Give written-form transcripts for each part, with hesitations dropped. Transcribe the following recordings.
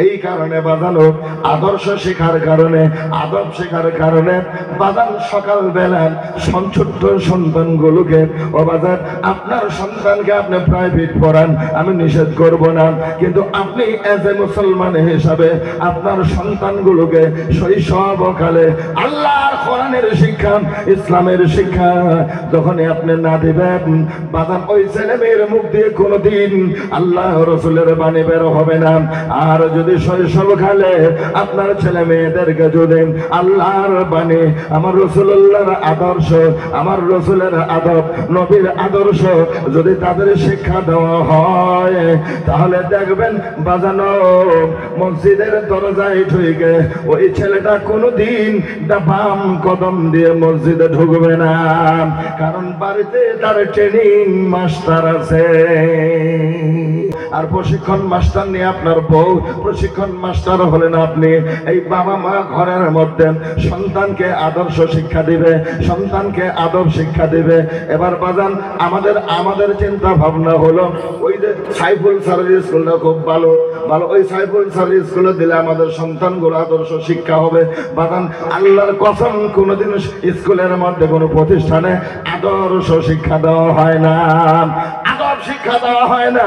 এই কারণে বাজানো আদর্শ শেখার কারণে আদব শেখার কারণে বাজান সকাল বেলা ছোট্ট সন্তানগুলোকে ও বাজার আপনার সন্তানকে আপনি প্রাইভেট পড়ান, আমি নিষেধ করব না, কিন্তু আপনি এজ এ মুসলমান হিসাবে আপনার সন্তানগুলোকে শৈশবকালে আল্লাহর কোরআনের শিক্ষা ইসলামের শিক্ষা যখনই আপনি না দিবেন বাজান ওই ছেলে মেয়ের মুখ দিয়ে কোনোদিন আল্লাহ রসুলের বাণী বের হবে না। আর যদি শৈশবকালে আপনার ছেলে মেয়েদেরকে যদি আল্লাহর বাণী আমার রাসূলুল্লাহর আদর্শ আমার রাসূলের আদব নবীর আদর্শ যদি তাদের শিক্ষা দেওয়া হয় তাহলে দেখবেন বাজানো মসজিদের দরজায় ঢুকে ওই ছেলেটা কোনোদিন বাম কদম দিয়ে মসজিদে ঢুকবে না, কারণ বাড়িতে তার ট্রেনিং মাস্টার আছে। আর প্রশিক্ষণ মাস্টার নিয়ে আপনার বউ প্রশিক্ষণ মাস্টার হলেন আপনি। এই বাবা মা ঘরের মধ্যে সন্তানকে আদর্শ শিক্ষা দিবে, সন্তানকে আদব শিক্ষা দিবে। এবার বাজান আমাদের চিন্তা ভাবনা হলো ওই যে সাইফুল সার্ভিস স্কুলটা খুব ভালো ভালো, ওই সাইফুল সার্ভিস স্কুলে দিলে আমাদের সন্তানগুলো আদর্শ শিক্ষা হবে। বাজান আল্লাহর কসম কোনোদিন স্কুলের মধ্যে কোনো প্রতিষ্ঠানে আদর্শ শিক্ষা দেওয়া হয় না, আদব শিক্ষা দেওয়া হয় না।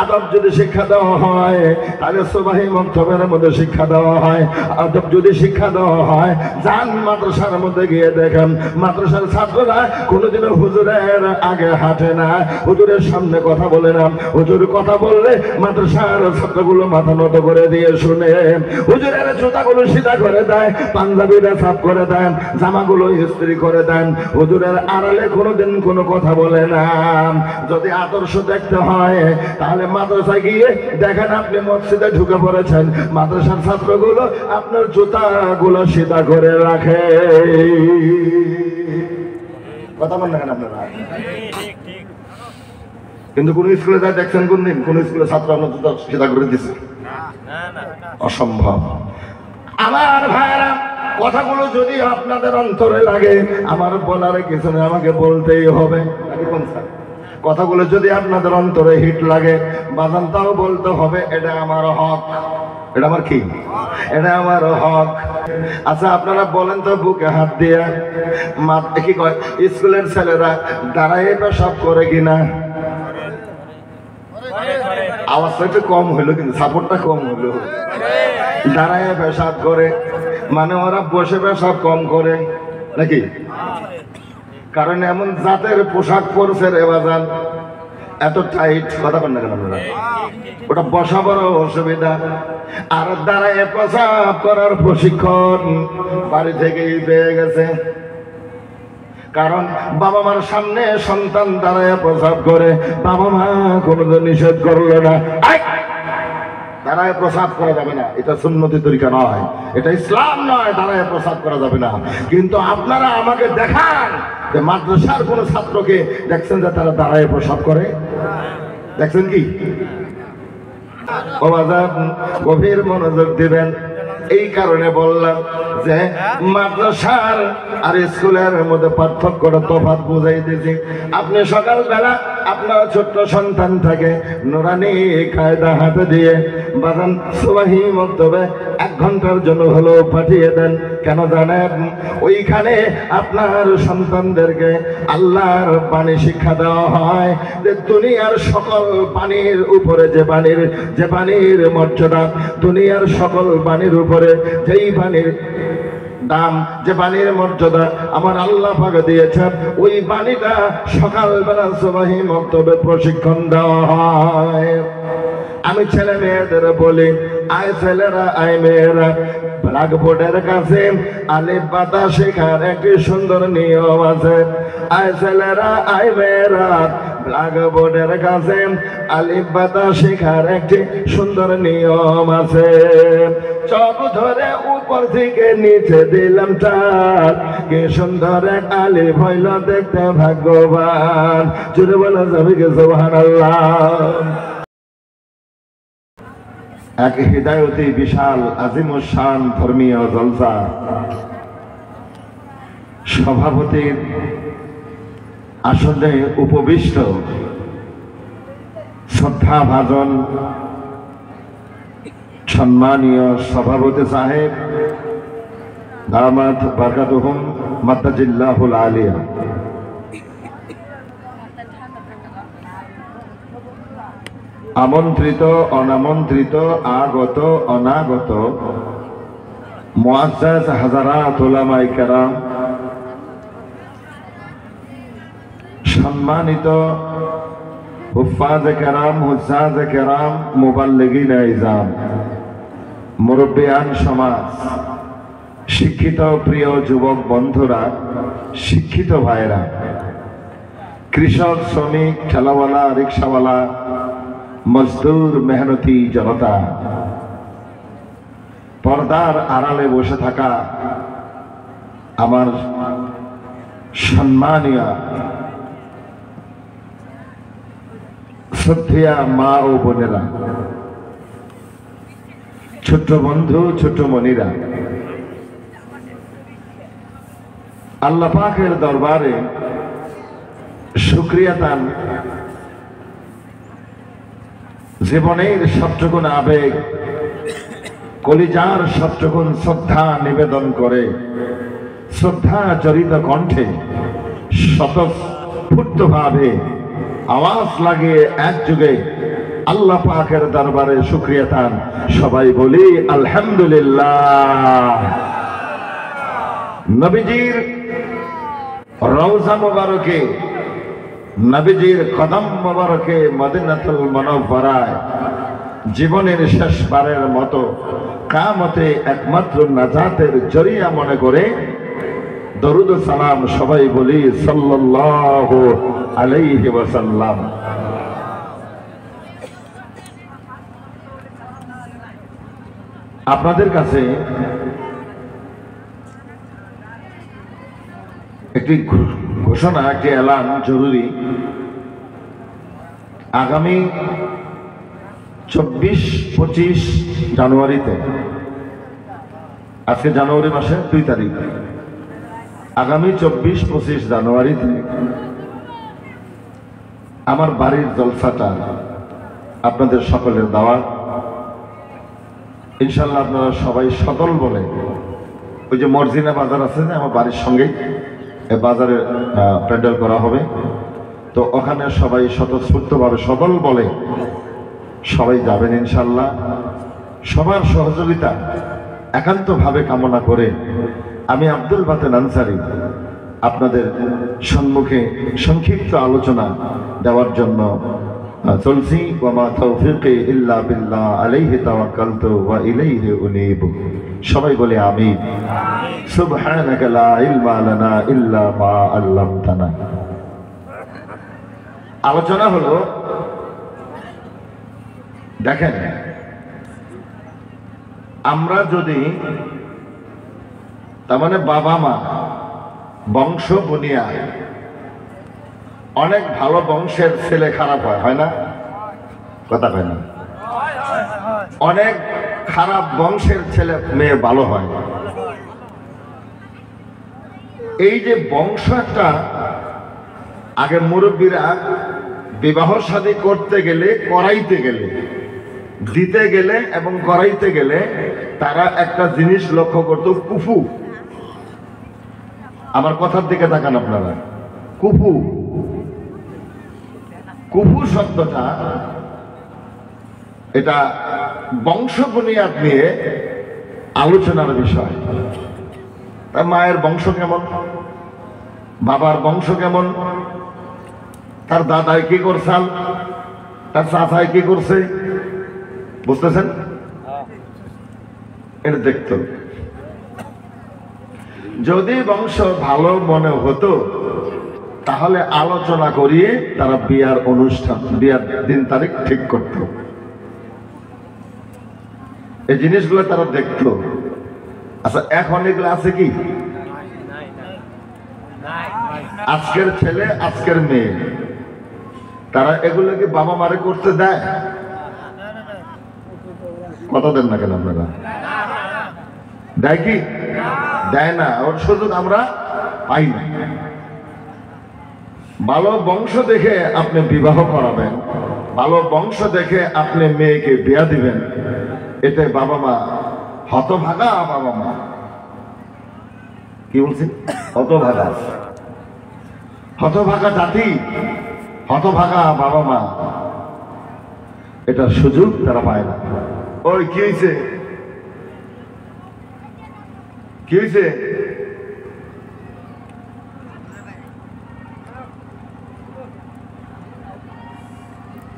আদব যদি শিক্ষা দেওয়া হয় তাহলে সুবাহি মক্তবের মধ্যে শিক্ষা দেওয়া হয়। আদব যদি শিক্ষা দেওয়া হয় যান মাদ্রাসার মধ্যে গিয়ে দেখেন মাদ্রাসার ছাত্ররা কোনোদিনও হুজুরের আগে হাঁটে না, হুজুরের সামনে কথা বলে না। হুজুর কথা বললে মাদ্রাসার ছাত্রগুলো মাথা নত করে দিয়ে শুনে, হুজুরের জুতাগুলো সিধা করে দেয়, পাঞ্জাবিরা সাফ করে দেন, জামাগুলো ইস্ত্রি করে দেন, হুজুরের আড়ালে কোনোদিন কোনো কথা বলে না। যদি আদর্শ দেখতে হয় তাহলে মাদ্রাসায় গিয়ে দেখেন আপনি মসজিদে ঢুকে পড়েছেন, মাদ্রাসার ছাত্রগুলো আপনার জুতাগুলো সিধা করে রাখে। কথা বলেন না আপনারা? কিন্তু কোন স্কুলে যায় দেখছেন কোন দিন কোন স্কুলে ছাত্র আপনার জুতা সিধা করে দিচ্ছে? অসম্ভব। আমার ভাইরা কথাগুলো যদি আপনাদের অন্তরে লাগে আমার বলার কিছু নেই, আমাকে বলতেই হবে। কথাগুলো যদি আপনাদের অন্তরে হিট লাগে বাজান তাও বলতে হবে এটা আমার হক। এটা আমার কি? এটা আমার হক। আচ্ছা আপনারা বলেন তো বুকে হাত দিয়ে কি কয় স্কুলের ছেলেরা দাঁড়ায় পেশাব করে কিনা? আওয়াজটা একটু কম হইলো কিন্তু সাপোর্টটা কম হইলো। দাঁড়ায় পেশাব করে মানে ওরা বসে পেশাব কম করে নাকি? কারণ এমন জাতের পোশাক পরছে রে বাজান এত টাইট, কথা বলেন না কেন আপনারা? ওটা বসা বড় অসুবিধা। আর দাঁড়ায় পেশাব করার প্রশিক্ষণ বাড়ি থেকেই পেয়ে গেছে, কারণ বাবা মার সামনে সন্তান দাঁড়ায় প্রসাব করে, বাবা মা কোনোদিন নিষেধ করলো না দাঁড়ায় প্রসাব করা যাবে না, এটা সুন্নতি তরিকা নয়, এটা ইসলাম নয়, দাঁড়ায় প্রসাব করা যাবে না। কিন্তু আপনারা আমাকে দেখান যে মাদ্রাসার কোন ছাত্রকে দেখছেন যে তারা দাঁড়ায় প্রসাব করে? দেখছেন কি? গভীর মনোযোগ দিবেন। এই কারণে বললাম যে মাদ্রাসার আর স্কুলের মধ্যে পার্থক্যটা তফাৎ বুঝাই দিয়েছি। আপনি সকালবেলা আপনার ছোট্ট সন্তান থাকে নুরানি কায়দা হাতে দিয়ে বাজান সুবাহি মক্তবে 1 ঘন্টার জন্য হলেও পাঠিয়ে দেন। কেন জানেন? ওইখানে আপনার সন্তানদেরকে আল্লাহর বাণী শিক্ষা দেওয়া হয় যে দুনিয়ার সকল বাণীর উপরে যে বাণীর মর্যাদা, দুনিয়ার সকল বাণীর উপরে যেই বাণীর দাম, যে বাণীর মর্যাদা আমার আল্লাহ পাক দিয়েছেন, ওই বাণীটা সকালবেলা সুবহি মক্তবে প্রশিক্ষণ দেওয়া হয়। আমি ছেলে মেয়েদের বলি, আয় ছেলেরা আয় মেয়েরা, ব্ল্যাকবোর্ডের কাছে আলিফ বাতা শেখার একটি সুন্দর নিয়ম আছে। আয় ছেলেরা আয় মেয়েরা, ব্ল্যাকবোর্ডের কাছে আলিফ বাতা শেখার একটি সুন্দর নিয়ম আছে। চক ধরে উপর থেকে নিচে দিলাম টান, কি সুন্দর এক আলিফ হইল দেখতে ভাগ্যবান। জুড়ে বলা যাবে কি সুবহানাল্লাহ। এক হৃদয়তি বিশাল আজিমুশান ধর্মীয় জলসা সভাপতির আসনে উপবিষ্ট শ্রদ্ধাভাজন সম্মানীয় সভাপতি সাহেব দামাত বারকাতুহুম মাদ্দাজিল্লাহুল আলিয়া, আমন্ত্রিত অনামন্ত্রিত আগত অনাগত মুআজ্জাজ হাজারাত উলামায়ে কেরাম, সম্মানিত হুফাজ কেরাম, হুজ্জাজ কেরাম, মুবাল্লিগিন ইজাম, মুরব্বিয়ান সমাজ, শিক্ষিত প্রিয় যুবক বন্ধুরা, শিক্ষিত ভাইরা, কৃষক, শ্রমিক, ঠেলাওয়ালা, রিক্সাওয়ালা, মজদুর, মেহনতি জনতা, পর্দার আড়ালে বসে থাকা আমার সম্মানীয় শ্রদ্ধেয়া মা ও বোনেরা, ছোট্ট বন্ধু, ছোট্ট মনিরা, আল্লাহ পাকের দরবারে শুকরিয়া তান জীবনের সবটুকুন আবেগ, কলিজার সবটুকুন শ্রদ্ধা নিবেদন করে শ্রদ্ধা জড়িত কণ্ঠে স্বতঃস্ফূর্তভাবে আওয়াজ লাগিয়ে একযোগে আল্লাহ পাকের দরবারে শুকরিয়া তান সবাই বলি আলহামদুলিল্লাহ। নবীজির রওজা মুবারকে, নবীজির কদম মুবারকে মদিনাতুল মুনাওয়ারায় জীবনের শেষবারের মতো কিয়ামতে একমাত্র নাজাতের জরিয়া মনে করে দরুদ ও সালাম সবাই বলি সাল্লাল্লাহু আলাইহি ওয়াসাল্লাম। আপনাদের কাছে একটি ঘোষণা, একটি এলান জরুরি। আগামী 24-25 জানুয়ারিতে, আজকে জানুয়ারি মাসের 2 তারিখ, আগামী 24-25 জানুয়ারিতে আমার বাড়ির জলসাটা আপনাদের সকলের দাওয়াত। ইনশাল্লাহ আপনারা সবাই সদল বলে, ওই যে মর্জিনা বাজার আছে না আমার বাড়ির সঙ্গেই, এই বাজারে প্যান্ডেল করা হবে, তো ওখানে সবাই স্বতঃস্ফূর্তভাবে সদল বলে সবাই যাবেন ইনশাল্লাহ। সবার সহযোগিতা একান্তভাবে কামনা করে আমি আব্দুল বাতেন আনসারী আপনাদের সম্মুখে সংক্ষিপ্ত আলোচনা দেওয়ার জন্য চলছি। ওয়া মা তাওফীকি ইল্লা বিল্লাহ আলাইহি তাওয়াক্কালতু ওয়া ইলাইহি উনীব। সবাই বলে আমিন। সুবহানাকা লা ইলমা লানা ইল্লা মা আল্লামতানা। আলোচনা হলো, দেখেন, আমরা যদি, তার মানে বাবা মা, বংশ বুনিয়াদ, অনেক ভালো বংশের ছেলে খারাপ হয় না? কথা কয় না? অনেক খারাপ বংশের ছেলে মেয়ে ভালো হয়। এই যে বংশ একটা, আগে মুরব্বীরা বিবাহ শাদী করতে গেলে, করাইতে গেলে, দিতে গেলে এবং করাইতে গেলে তারা একটা জিনিস লক্ষ্য করত, কুফু। আমার কথার দিকে তাকান আপনারা। কুফু, কুফু শব্দটা এটা বংশ বুনিয়াদ নিয়ে আলোচনার বিষয়। তার মায়ের বংশ কেমন, বাবার বংশ কেমন, তার দাদাই কি করছেন, তার চাচাই কি করছে, বুঝতেছেন? এটা দেখত। যদি বংশ ভালো মনে হতো তাহলে আলোচনা করিয়ে তারা বিয়ার অনুষ্ঠান, বিয়ার দিন তারিখ ঠিক করত। এই জিনিসগুলো তারা দেখতো। আচ্ছা, এখন এগুলো আছে কি? আজকের ছেলে, আজকের মেয়ে, তারা এগুলো কি বাবা মারে করতে দেয়? কথা দেন না কেন আপনারা? দেয় কি? দেয় না। ওর সুযোগ আমরা পাই না। ভালো বংশ দেখে আপনি বিবাহ করাবেন, ভালো বংশ দেখে আপনি মেয়েকে বিয়া দিবেন, এটাই বাবা মা, হতভাগা বাবা মা। কি বলছি? হতভাগা, হতভাগা জাতি, হতভাগা বাবা মা, এটা সুযোগ তারা পায় না। ওই কি হয়েছে, কি হয়েছে?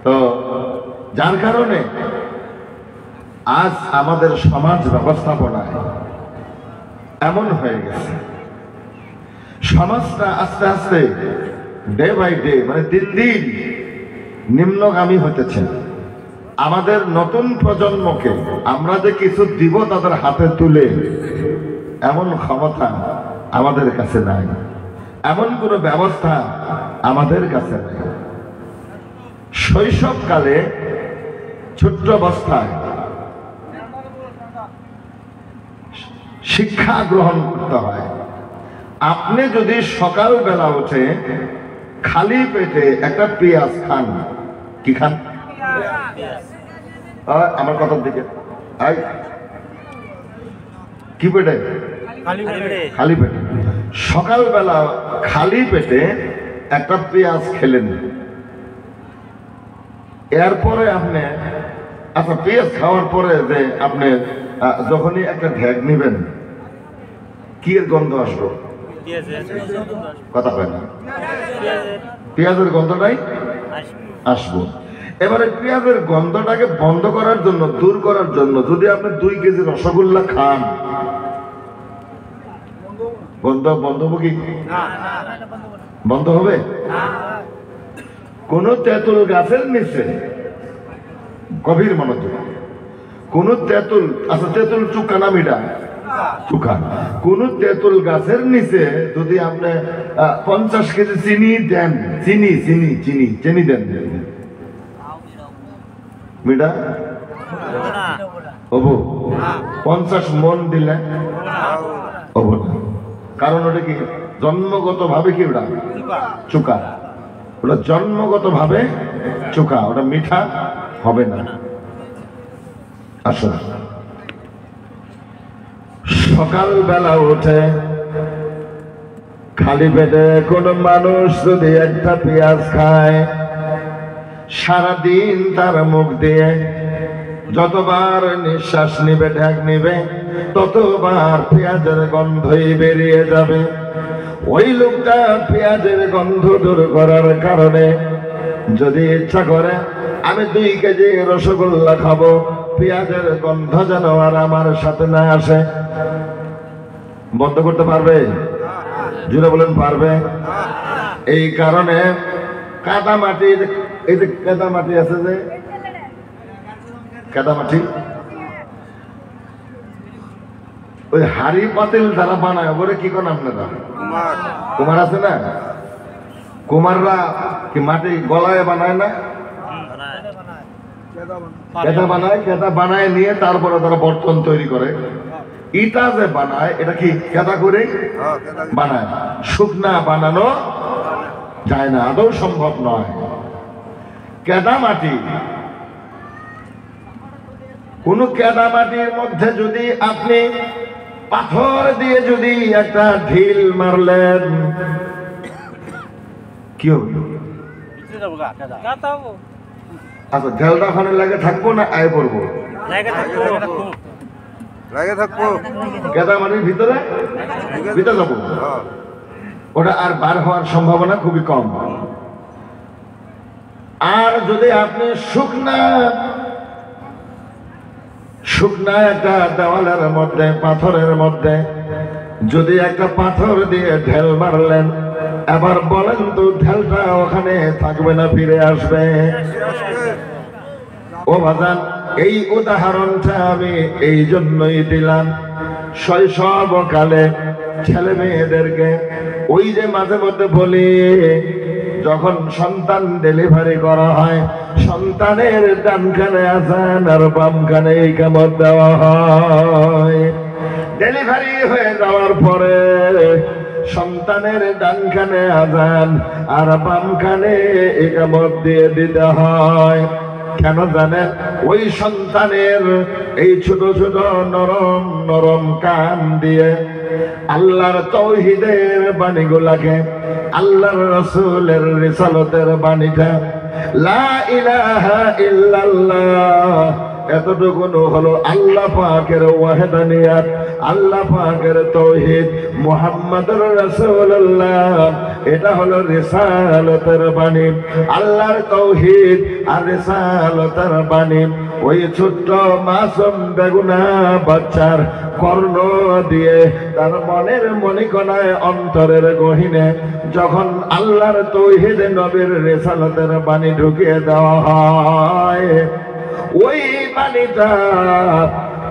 তো যার কারণে আজ আমাদের সমাজ ব্যবস্থাপনায় এমন হয়ে গেছে, সমাজটা আস্তে আস্তে ডে বাই ডে, মানে দিন দিন নিম্নগামী হতেছে। আমাদের নতুন প্রজন্মকে আমরা যে কিছু দিব তাদের হাতে তুলে, এমন ক্ষমতা আমাদের কাছে নাই, এমন কোনো ব্যবস্থা আমাদের কাছে নাই। শৈশবকালে ছোট্ট অবস্থায় শিক্ষা গ্রহণ করতে হয়। আপনি যদি সকালবেলা উঠে খালি পেটে একটা পেঁয়াজ খান, কি খান? আমার কথার দিকে কি পেটে? খালি পেটে। সকালবেলা খালি পেটে একটা পেঁয়াজ খেলেন, এরপরে আপনি, আচ্ছা পেঁয়াজ খাওয়ার পরে যে আপনি যখনই একটা ঢেক নিবেন, কি এর গন্ধ আসবো? কথা হয় না, পেঁয়াজের গন্ধটাই আসবো। এবারে পেঁয়াজের গন্ধটাকে বন্ধ করার জন্য, দূর করার জন্য যদি আপনি 2 কেজি রসগোল্লা খান, গন্ধ বন্ধ হবে কি? বন্ধ হবে? কোন তেঁতুল গাছের নিচে, গভীর মনোযোগ, কোন তেঁতুল, আচ্ছা তেঁতুল চুকা না মিঠা? চুকা। কোন তেঁতুল গাছের নিচে যদি আপনি 50 কেজি চিনি দেন, চিনি চিনি চিনি চিনি দেন, মিঠা হবো? 50 মন দিলে হবো না। কারণ ওটা কি জন্মগত ভাবে কি? ওটা চুকা, ওটা জন্মগত ভাবে চুকা, ওটা মিঠা হবে না। আসলে সকালবেলা উঠে খালি পেটে কোন মানুষ যদি একটা পেঁয়াজ খায়, সারাদিন তার মুখ দিয়ে যতবার নিঃশ্বাস নিবে, ঢেক নিবে, ততবার পেঁয়াজের গন্ধই বেরিয়ে যাবে। ওই লোকটা পেঁয়াজের গন্ধ দূর করার কারণে যদি ইচ্ছা করে আমি 2 কেজি রসগোল্লা খাবো, পেঁয়াজের গন্ধ যেন আর আমার সাথে না আসে, বন্ধ করতে পারবে? জুড়ে বলেন পারবে? এই কারণে কাদা মাটি, এই যে কাদা মাটি আছে, যে কাদা মাটি, ওই হাড়ি পাতিল যারা বানায় ওরে কি করেন আপনারা? কুমার আছে না? কুমাররা কি মাটি গলায় বানায় না? কেদা বানায়, কেদা বানায় নিয়ে তারপরে তারা বর্তন তৈরি করে। ইটা যে বানায় এটা কি কেদা করে বানায়, শুকনা বানানো যায় না, আদৌ সম্ভব নয়। কেদা মাটি, কোন কেদা মাটির মধ্যে যদি আপনি পাথর দিয়ে যদি একটা ঢিল মারলেন, কি হবে? আচ্ছা ঢেলটা ওখানে লাগে থাকবো না আয় পড়বো? লাগে থাকবো। কেদা মাটির ভিতরে ভিতরে যাবো, ওটা আর বার হওয়ার সম্ভাবনা খুবই কম। আর যদি আপনি শুকনা শুকনা একটা দেওয়ালের মধ্যে, পাথরের মধ্যে যদি একটা পাথর দিয়ে ঢেল মারলেন, এবার বলেন তো ঢেলটা ওখানে থাকবে না ফিরে আসবে? ও বাজান, এই উদাহরণটা আমি এই জন্যই দিলাম, শৈশবকালে ছেলে মেয়েদেরকে ওই যে মাঝে মধ্যে বলি, যখন সন্তান ডেলিভারি করা হয়, সন্তানের ডান কানে আজান আর বাম কানে ইকামত দেওয়া হয়। ডেলিভারি হয়ে যাওয়ার পরে সন্তানের ডান কানে আজান আর বাম কানে ইকামত দিয়ে দিতে হয়। কেন জানেন? ওই সন্তানের এই ছোট ছোট নরম নরম কান দিয়ে আল্লাহর তাওহীদের বাণীগুলাকে, আল্লাহর রাসূলের রিসালাতের বাণীটা, লা ইলাহা ইল্লাল্লাহ, এতটুকু হলো আল্লাহ পাকের ওয়াহদানিয়াত, আল্লাহ পাকের তাওহীদ, মুহাম্মদুর রাসূলুল্লাহ, এটা হলো রিসালাতের বাণী, আল্লাহর তাওহীদ আর রিসালাতের বাণী। ওই ছোট্ট মাসুম বেগুনা বাচ্চার কর্ণ দিয়ে তার মনের মণিকণায় অন্তরের গহীনে যখন আল্লাহর তাওহীদ নবীর রিসালাতের বাণী ঢুকিয়ে দেওয়া হয়, ওই বাণীটা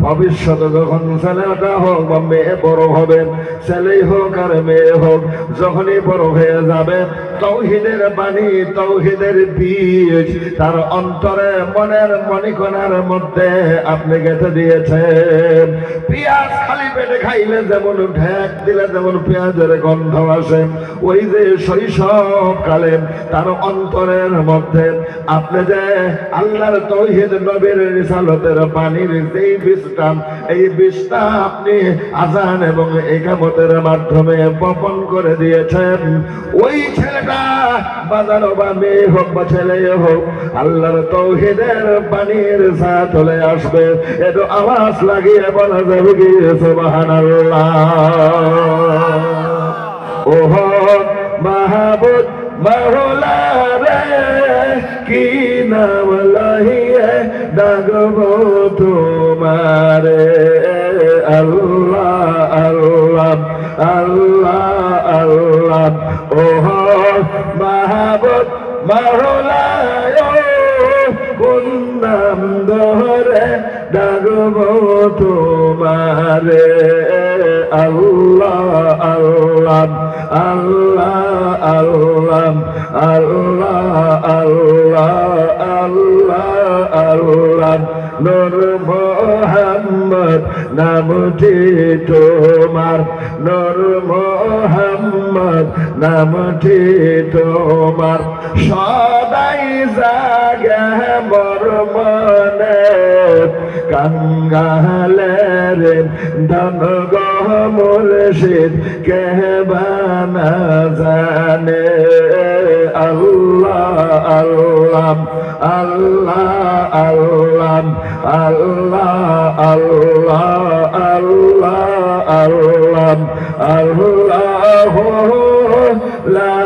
ভবিষ্যতে যখন ছেলেটা হোক বা মেয়ে বড় হবে, ছেলেই হোক আর মেয়ে হোক, যখনই বড় হয়ে যাবে তাওহীদের বাণী, তাওহীদের বীজ তার অন্তরে মনের মণিকণার মধ্যে আপনি গেঁথে দিয়েছেন। পেঁয়াজ খালি পেটে খাইলে যেমন, ঢেক দিলে যেমন পেঁয়াজের গন্ধ আসে, ওই যে শৈশব কালে তার অন্তরের মধ্যে আপনি যে আল্লাহর তাওহীদ নবীর রিসালাতের বাণীর যেই বীজটা, এই বীজটা আপনি আযান এবং ইকামতের মাধ্যমে বপন করে দিয়েছেন, ওই ছেলেটা বাজানো বা মেয়ে হোক বা ছেলে হোক, আল্লাহর তাওহীদের বাণীর সাথে চলে আসবে। একটু আওয়াজ লাগিয়ে বলা যাবে কি সুবহানাল্লাহ। ওহো মাহবুব মাওলা রে, কি নাম লহিয়ে ডাকবো তোমারে, আল্লাহ আল্লাহ আল্লাহ আল্লাহ। ওহো মাহবুব মাওলা, কোন নাম ধরে ডাকবো তোমারে, আল্লাহ আল্লাহ আল্লাহ আল্লাহ আল্লাহ আল্লাহ আল্লাহ আল্লাহ। নূর মুহাম্মদ নামটি তোমার, নূর মুহাম্মদ নামটি তোমার, সদাই জাগে মোর মনে, কাঙ্গালের ধন গো মুর্শিদ কেহবানা জানে, আল্লাহ আল্লাহ আল্লাহ আল্লাহ আল্লাহ আল্লাহ আল্লাহ আল্লাহ আল্লাহ, লা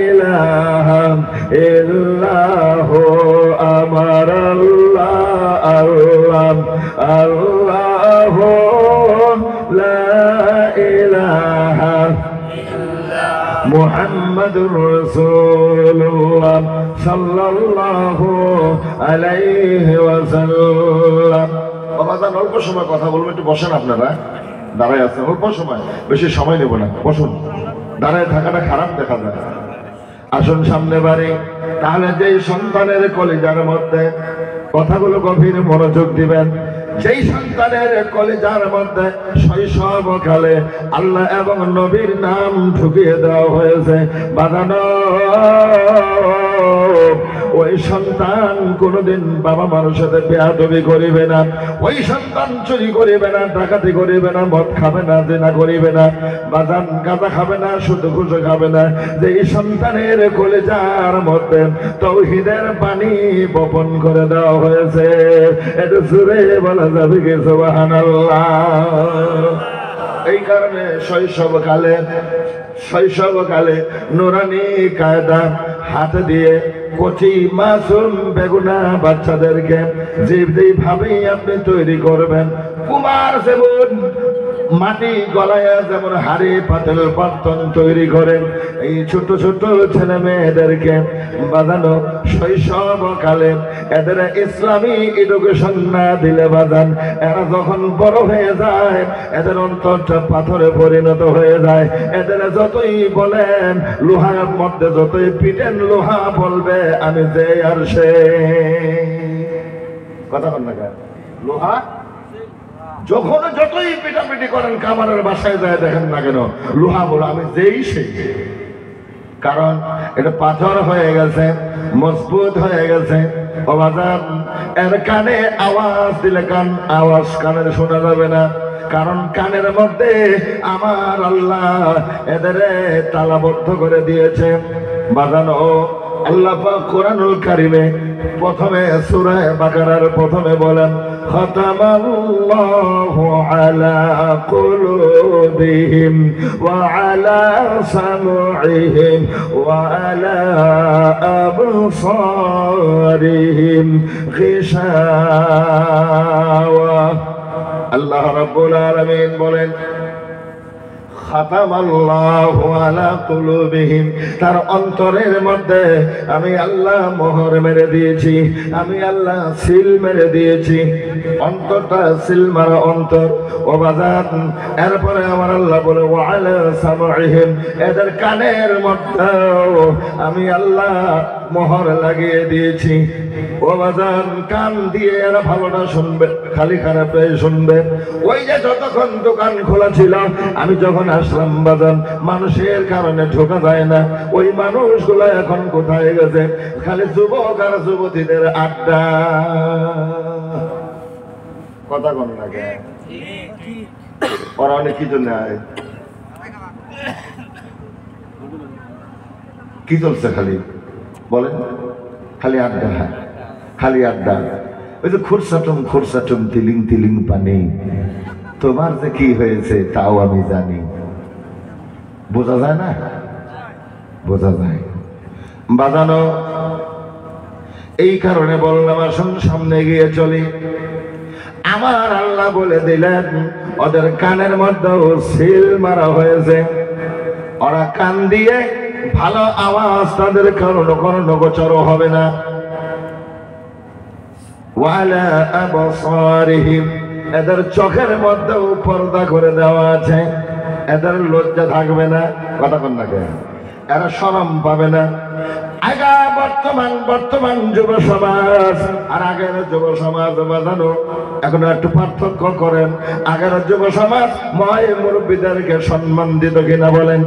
ইলাহা ইল্লাহু আমার আল্লাহ আল্লাহ আল্লাহ, লা ইলাহা মুহাম্মাদুর রাসূলুল্লাহ সাল্লাল্লাহু আলাইহি ওয়াসাল্লাম। বাবাজান অল্প সময় কথা বলবো, একটু বসেন, আপনারা দাঁড়ায় আছেন, অল্প সময়, বেশি সময় নেব না, বসুন। দাঁড়ায় থাকাটা খারাপ দেখা যায়। আসুন সামনে বাড়ি। তাহলে যেই সন্তানের কলিজার মধ্যে কথাগুলো গভীর মনোযোগ দিবেন, যেই সন্তানের কলিজার মধ্যে শৈশবকালে আল্লাহ এবং নবীর নাম ঢুকিয়ে দেওয়া হয়েছে, বাঁধানো ওই সন্তান কোনোদিন বাবা মার সাথে বেয়াদবি করিবে না, ওই সন্তান চুরি করিবে না, ডাকাতি করিবে না, মদ খাবে না, জিনা করিবে না, বাজান গাঁজা খাবে না, সুদ ঘুষ খাবে না। যে এই সন্তানের কলিজার মধ্যে তাওহীদের বাণী বপন করে দেওয়া হয়েছে, একটু জোরে বলা যাবে কি সুবহানাল্লাহ। এই কারণে শৈশবকালে নুরানি কায়দা হাত দিয়ে কচি মাসুম বেগুনা বাচ্চাদেরকে যেভাবেই আপনি তৈরি করবেন, কুমার যেমন মাটি গলায় যেমন হাড়ি পাতিল বর্তন তৈরি করেন, এই ছোট ছোট ছেলে মেয়েদেরকে বাজানো শৈশবকালে এদের ইসলামী এডুকেশন না দিলে বাজান, এরা যখন বড় হয়ে যায় এদের অন্তরটা পাথরে পরিণত হয়ে যায়। এদের যতই বলেন লোহার মধ্যে, যতই পিটেন লোহা বলবে আমি যে আর সে। কথা বল না, লোহা যখন যতই পিটাপিটি করেন, কামারের বাসায় যায় দেখেন না কেন, লোহা বলো আমি যেই সেই। কারণ এটা পাথর হয়ে গেছে, মজবুত হয়ে গেছে, ও বাজার এর কানে আওয়াজ দিলে আওয়াজ কানে শোনা যাবে না, কারণ কানের মধ্যে আমার আল্লাহ এদের তালাবদ্ধ করে দিয়েছে। বাজানো আল্লাহ পাক কোরআনুল কারিমে প্রথমে সূরা বাকারার প্রথমে বলেন খাতামাল্লাহু আলা কুলুবিহিম ওয়া আলা সামঈহিম ওয়া আলা আবসারিহিম গিশাওয়া। আল্লাহ রাব্বুল আলামিন বলেন খাতামাল্লাহু আলা কুলুবিহিম, তার অন্তরের মধ্যে আমি আল্লাহ মোহর মেরে দিয়েছি, আমি আল্লাহ সিল মেরে দিয়েছি। অন্তরটা সিল মারা অন্তর ও বাজার। এরপরে আমার আল্লাহ বলে ওয়া আলা সামঈহিম, এদের কানের মধ্যেও আমি আল্লাহ মোহর লাগিয়ে দিয়েছি। ও বাজান কান দিয়ে এরা ভালোটা শুনবে, খালি খারাপটাই শুনবে। ওই যে যতক্ষণ দোকান খোলা ছিল আমি যখন আসলাম বাজান, মানুষের কারণে ঢোকা যায় না, ওই মানুষগুলো এখন কোথায় গেছে? খালি যুবক আর যুবতীদের আড্ডা। কথা কন না কে ওরা অনেক কি জন্য কি চলছে? খালি বলেন, খালি আড্ডা, খালি আড্ডা। ওই যে খুরসাটুম তিলিং তিলিং পানি, তোমার যে কি হয়েছে তাও আমি জানি। বোঝা যায় না? বোঝা যায়। বাজানো এই কারণে বললাম আসুন সামনে গিয়ে চলি। আমার আল্লাহ বলে দিলেন ওদের কানের মধ্যেও সিল মারা হয়েছে, ওরা কান দিয়ে ভালো আওয়াজ তাদের কখনো গোচর হবে না। ওয়ালা আবসারিহিম, এদের চোখের মধ্যেও পর্দা করে দেওয়া আছে, এদের লজ্জা থাকবে না। কথা কন না কেন? এরা শরম পাবে না। বর্তমান যুব সমাজ আর আগের যুব সমাজ বাজানো এখন একটু পার্থক্য করেন। আগের যুব সমাজ ময় মুরব্বীদেরকে সম্মান দিত কিনা বলেন?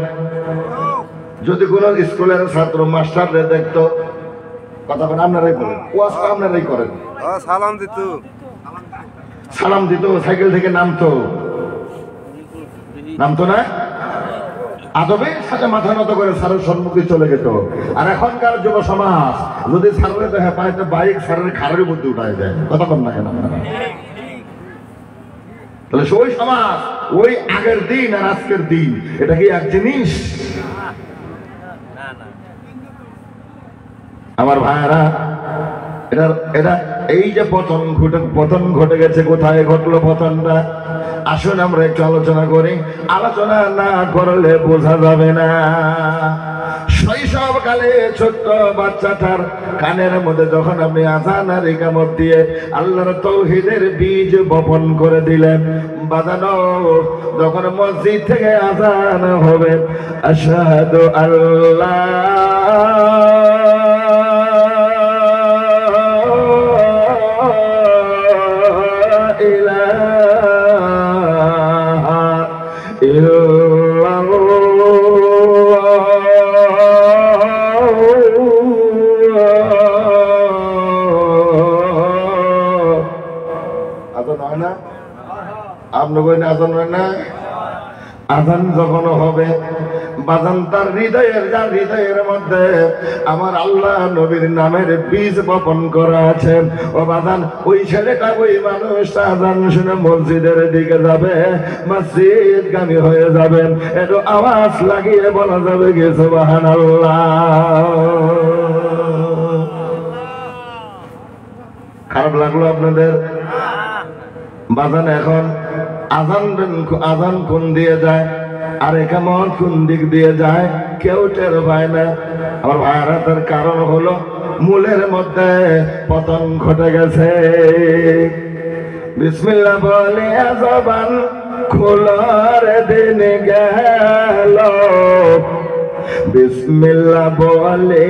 যদি কোন স্কুলের ছাত্র মাস্টাররে দেখতো, কথা বলেন, আপনারাই বলেন, ওয়াজটা আপনারাই করেন, সালাম দিত, সাইকেল থেকে নামতো না, আদবে সাথে মাথা নত করে স্যারের সম্মুখে চলে যেত। আর এখনকার যুব সমাজ যদি স্যারের দেখা পায় তো বাইক স্যারের ঘাড়ের মধ্যে উঠায় যায়। কথা বল না কেন? তাহলে ওই সমাজ, ওই আগের দিন আর আজকের দিন, এটা কি এক জিনিস? আমার ভাইয়েরা, এটা এই যে পতন ঘটে গেছে, কোথায় ঘটলো পতনটা? আসুন আমরা একটু আলোচনা করি। আলোচনা না করলে বোঝা যাবে না। শৈশবকালে ছোট্ট বাচ্চাটার কানের মধ্যে যখন আপনি আযান আর ইকামত দিয়ে আল্লাহর তাওহীদের বীজ বপন করে দিলেন, বাজানো যখন মসজিদ থেকে আযান হবে, আশহাদু আল্লাহ আযান যখন হবে বাজান, তার হৃদয়ের মধ্যে আমার আল্লাহ নবীর নামের বীজ বপন করা আছে। ও বাজান, ওই ছেলেটা, ওই মানুষটা আযান শুনে মসজিদের দিকে যাবে, মসজিদগামী হয়ে যাবেন। একটু আওয়াজ লাগিয়ে বলা যাবে কি সুবহানাল্লাহ? খারাপ লাগলো আপনাদের? বাজান এখন আযান কোন দিয়ে যায় আর ইকামত কোন দিক দিয়ে যায় কেউ টের পায় না। আমার ভাইরা, তার কারণ হলো মূলের মধ্যে পতন ঘটে গেছে। বিসমিল্লাহ বলে জবান খোলার দিন গেল, বিসমিল্লাহ বলে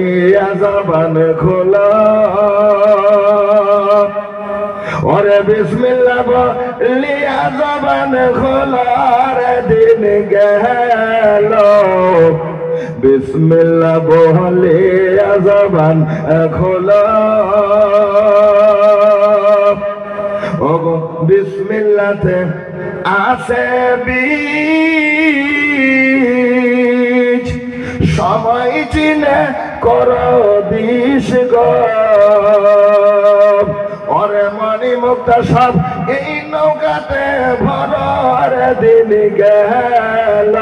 জবান খোলা, ওরে বিসমিল্লাহ বলিয়া জবান খোলার দিন গেল, বিসমিল্লাহ বলে জবান খোলো ওগো বিসমিল্লাতে আছে বীজ সময় চিনে করো দিস গো ওরে মনি মুক্তা সব এই নৌকাতে ভরার দিন গেল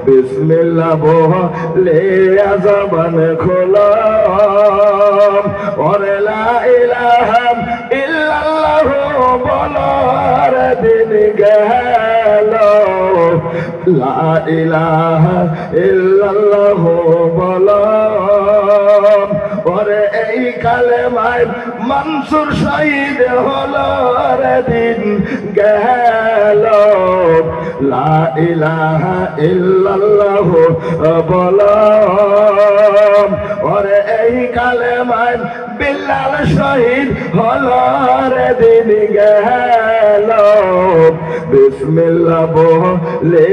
বিসমিল্লাহ বলে জবান খোলো ওরে লা ইলাহা ইল্লাল্লাহ বলার দিন গেল লা ইলাহা ইল্লাল্লাহ বলো ওরে এই কালেমায় মনসুর শহীদ হলো রে দিন গেল লা ইলাহা ইল্লাল্লাহ বলো ওরে এই কালেমায় বিল্লাল শহীদ হলো রে দিন গেল বিসমিল্লাহ বলে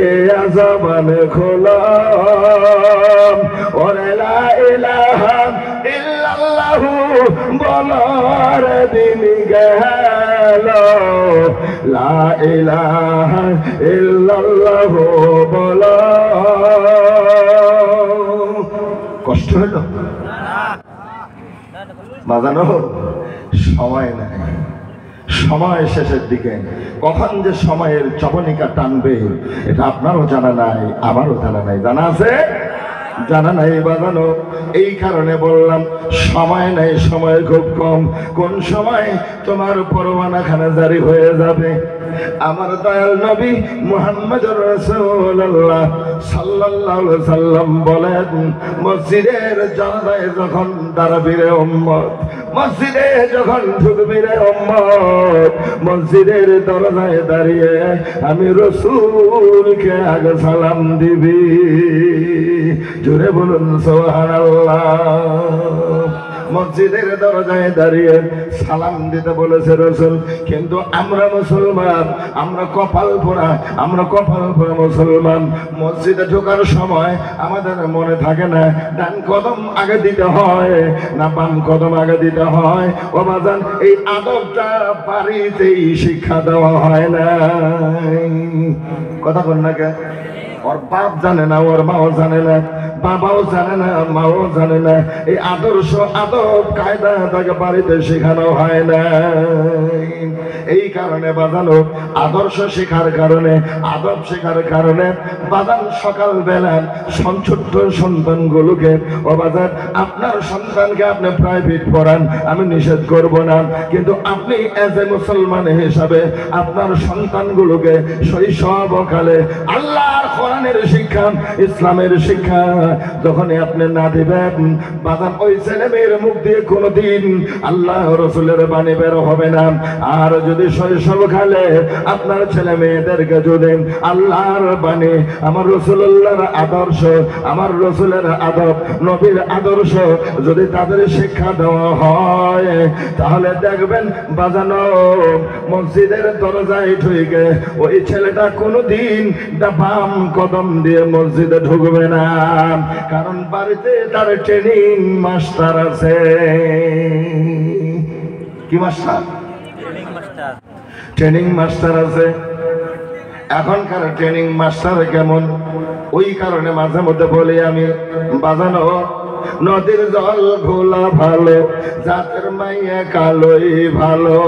জবান খোলো ওরে লা ইলাহা ইল্লাল্লাহ বলার দিন গেল লা ইলাহা ইল্লাল্লাহ বলো কষ্ট হলো বাজানো সময় নাই সময় শেষের দিকে কখন যে সময়ের চবনিকা টানবে এটা আপনারও জানা নাই আমারও জানা নাই জানা আছে জানা নাই বাজানো এই কারণে বললাম সময় নাই সময় খুব কম কোন সময় তোমার পরওয়ানাখানা জারি হয়ে যাবে আমার দয়াল নবী মুহাম্মদুর রাসূলুল্লাহ সাল্লাল্লাহু আলাইহি সাল্লাম বলেন মসজিদের জানাজায় যখন দাঁড়াবি রে উম্মত মসজিদে যখন ঢুকবি রে উম্মত মসজিদের দরজায় দাঁড়িয়ে আমি রাসূলকে আগে সালাম দিবি জোরে বলুন সুবহানাল্লাহ মসজিদের দরজায় দাঁড়িয়ে সালাম দিতে বলেছে রাসূল কিন্তু আমরা মুসলমান আমরা কপাল পোড়া মুসলমান মসজিদে ঢোকার সময় আমাদের মনে থাকে না ডান কদম আগে দিতে হয় না বাম কদম আগে দিতে হয় ও বাজান এই আদবটা বাড়িতেই শিক্ষা দেওয়া হয় না কথা বল না কে ওর বাপ জানে না ওর মাও জানে না বাবাও জানে না মাও জানে না এই আদর্শ আদব কায়দা তাকে বাড়িতে শেখানো হয় না এই কারণে বাজানো আদর্শ শেখার কারণে আদব শেখার কারণে বাজান সকাল বেলা ছোট্ট সন্তানগুলোকে ও বাজার আপনার সন্তানকে আপনি প্রাইভেট পড়ান আমি নিষেধ করব না কিন্তু আপনি এজ এ মুসলমান হিসাবে আপনার সন্তানগুলোকে শৈশবকালে আল্লাহর কোরআনের শিক্ষা ইসলামের শিক্ষা যখনই আপনি না দিবেন বাজান ওই ছেলে মেয়ের মুখ দিয়ে কোনোদিন আল্লাহ রসুলের বাণী বের হবে না আর যদি শৈশবকালে আপনার ছেলে মেয়েদেরকে যদি আল্লাহর বাণী আমার রসুল্লাহর আদর্শ আমার রসুলের আদব নবীর আদর্শ যদি তাদের শিক্ষা দেওয়া হয় তাহলে দেখবেন বাজানো মসজিদের দরজায় ঢুকে ওই ছেলেটা কোনোদিন বাম কদম দিয়ে মসজিদে ঢুকবে না কারণ বাড়িতে তার ট্রেনিং মাস্টার আছে কি মাস্টার ট্রেনিং মাস্টার আছে এখনকার ট্রেনিং মাস্টার কেমন ওই কারণে মাঝে মধ্যে বলি আমি বাজানো নদীর জল ঘোলা ভালো জাতের মাইয়া কালোই ভালো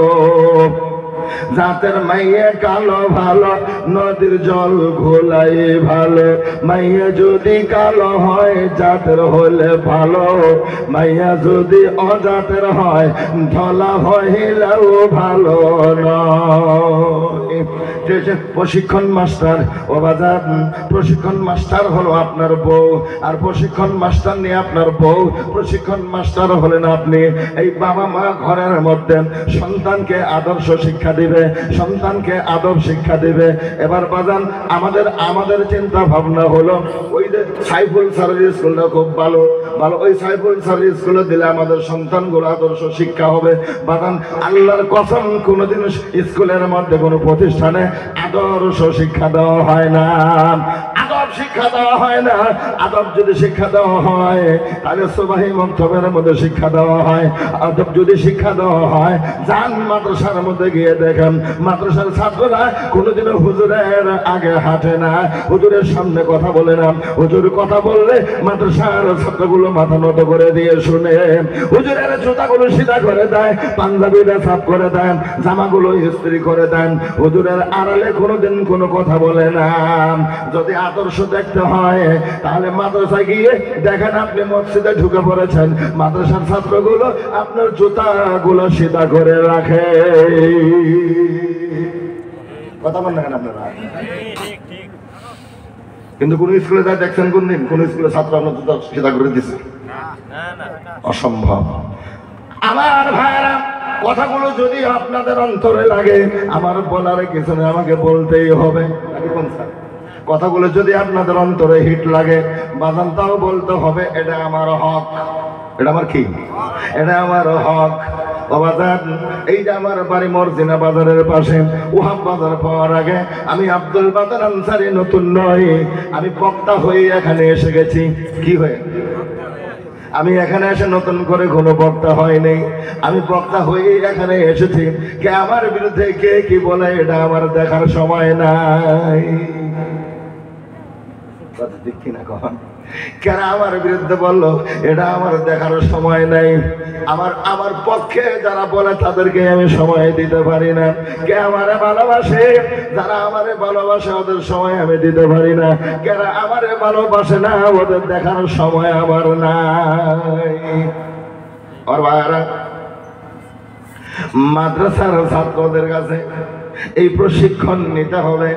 জাতের মাইয়া কালো ভালো নদীর জল ঘোলাই ভালো মাইয়া যদি কালো হয় জাতের হলে ভালো মাইয়া যদি অজাতের হয় ধলা হইলেও ভালো নয় প্রশিক্ষণ মাস্টার ও বাজার প্রশিক্ষণ মাস্টার হলো আপনার বউ আর প্রশিক্ষণ মাস্টার নিয়ে আপনার বউ প্রশিক্ষণ মাস্টার হলেন আপনি এই বাবা মা ঘরের মধ্যে সন্তানকে আদর্শ শিক্ষা দিবে সন্তানকে আদব শিক্ষা দিবে এবার বাজান আমাদের চিন্তা ভাবনা হলো ওই যে সাইফুল সার্ভিস স্কুলটা খুব ভালো ওই সাইফুল সার্ভিস স্কুলে দিলে আমাদের সন্তানগুলো আদর্শ শিক্ষা হবে বাজান আল্লাহর কসম কোনোদিন স্কুলের মধ্যে কোনো প্রতিষ্ঠানে আদর্শ শিক্ষা দেওয়া হয় না আদব শিক্ষা দেওয়া হয় না। আদব যদি শিক্ষা দেওয়া হয় তাহলে সুবহি মক্তবের মধ্যে শিক্ষা দেওয়া হয়। আদব যদি শিক্ষা দেওয়া হয়, যান মাদ্রাসার মধ্যে গিয়ে দেখেন মাদ্রাসার ছাত্ররা কোনোদিনও হুজুরের আগে হাঁটে না, হুজুরের সামনে কথা বলে না। হুজুর কথা বললে মাদ্রাসার ছাত্রগুলো মাথা নত করে দিয়ে শুনে। হুজুরের জুতাগুলো সিধা করে দেয়, পাঞ্জাবিটা সাফ করে দেন, জামাগুলো ইস্ত্রি করে দেন। হুজুরের আড়ালে কোনোদিন কোনো কথা বলে না। যদি আদর্শ দেখতে হয় তাহলে মাদ্রাসায় গিয়ে দেখেন আপনি মসজিদে ঢুকে পড়েছেন, মাদ্রাসার ছাত্রগুলো আপনার জুতাগুলো সিধা করে রাখে। কথা বলেন না কেন আপনারা? কিন্তু কোন স্কুলে যা দেখছেন কোন দিন কোন স্কুলে ছাত্র আপনার জুতা সিধা করে দিচ্ছে? অসম্ভব। আমার ভাইরা, কথাগুলো যদি আপনাদের অন্তরে লাগে, আমার বলার কিছু নেই, আমাকে বলতেই হবে। কথাগুলো যদি আপনাদের অন্তরে হিট লাগে, বাজান তাও বলতে হবে এটা আমার হক। এটা আমার কি? এটা আমার হক। এই যে আমার বাড়ি মর্জিনা বাজারের পাশে, ওহাব বাজার পাওয়ার আগে আমি আব্দুল বাদর আনসারী নতুন নয়, আমি বক্তা হয়ে এখানে এসে গেছি। কি হয়ে? আমি এখানে এসে নতুন করে কোনো বক্তা হয়নি, আমি বক্তা হয়ে এখানে এসেছি। কে আমার বিরুদ্ধে কে কি বলে এটা আমার দেখার সময় নাই। দেখি না কখন কেন আমার বিরুদ্ধে বললো এটা আমার দেখার সময় নাই। আমার পক্ষে যারা বলে তাদেরকে আমি সময় দিতে পারি না। কে আমারে ভালোবাসে, যারা আমারে ভালোবাসে ওদের সময় আমি দিতে পারি না। কেন আমারে ভালোবাসে না ওদের দেখার সময় আমার নাই। আর ভাইরা, মাদ্রাসার ছাত্রদের কাছে এই প্রশিক্ষণ নিতে হবে।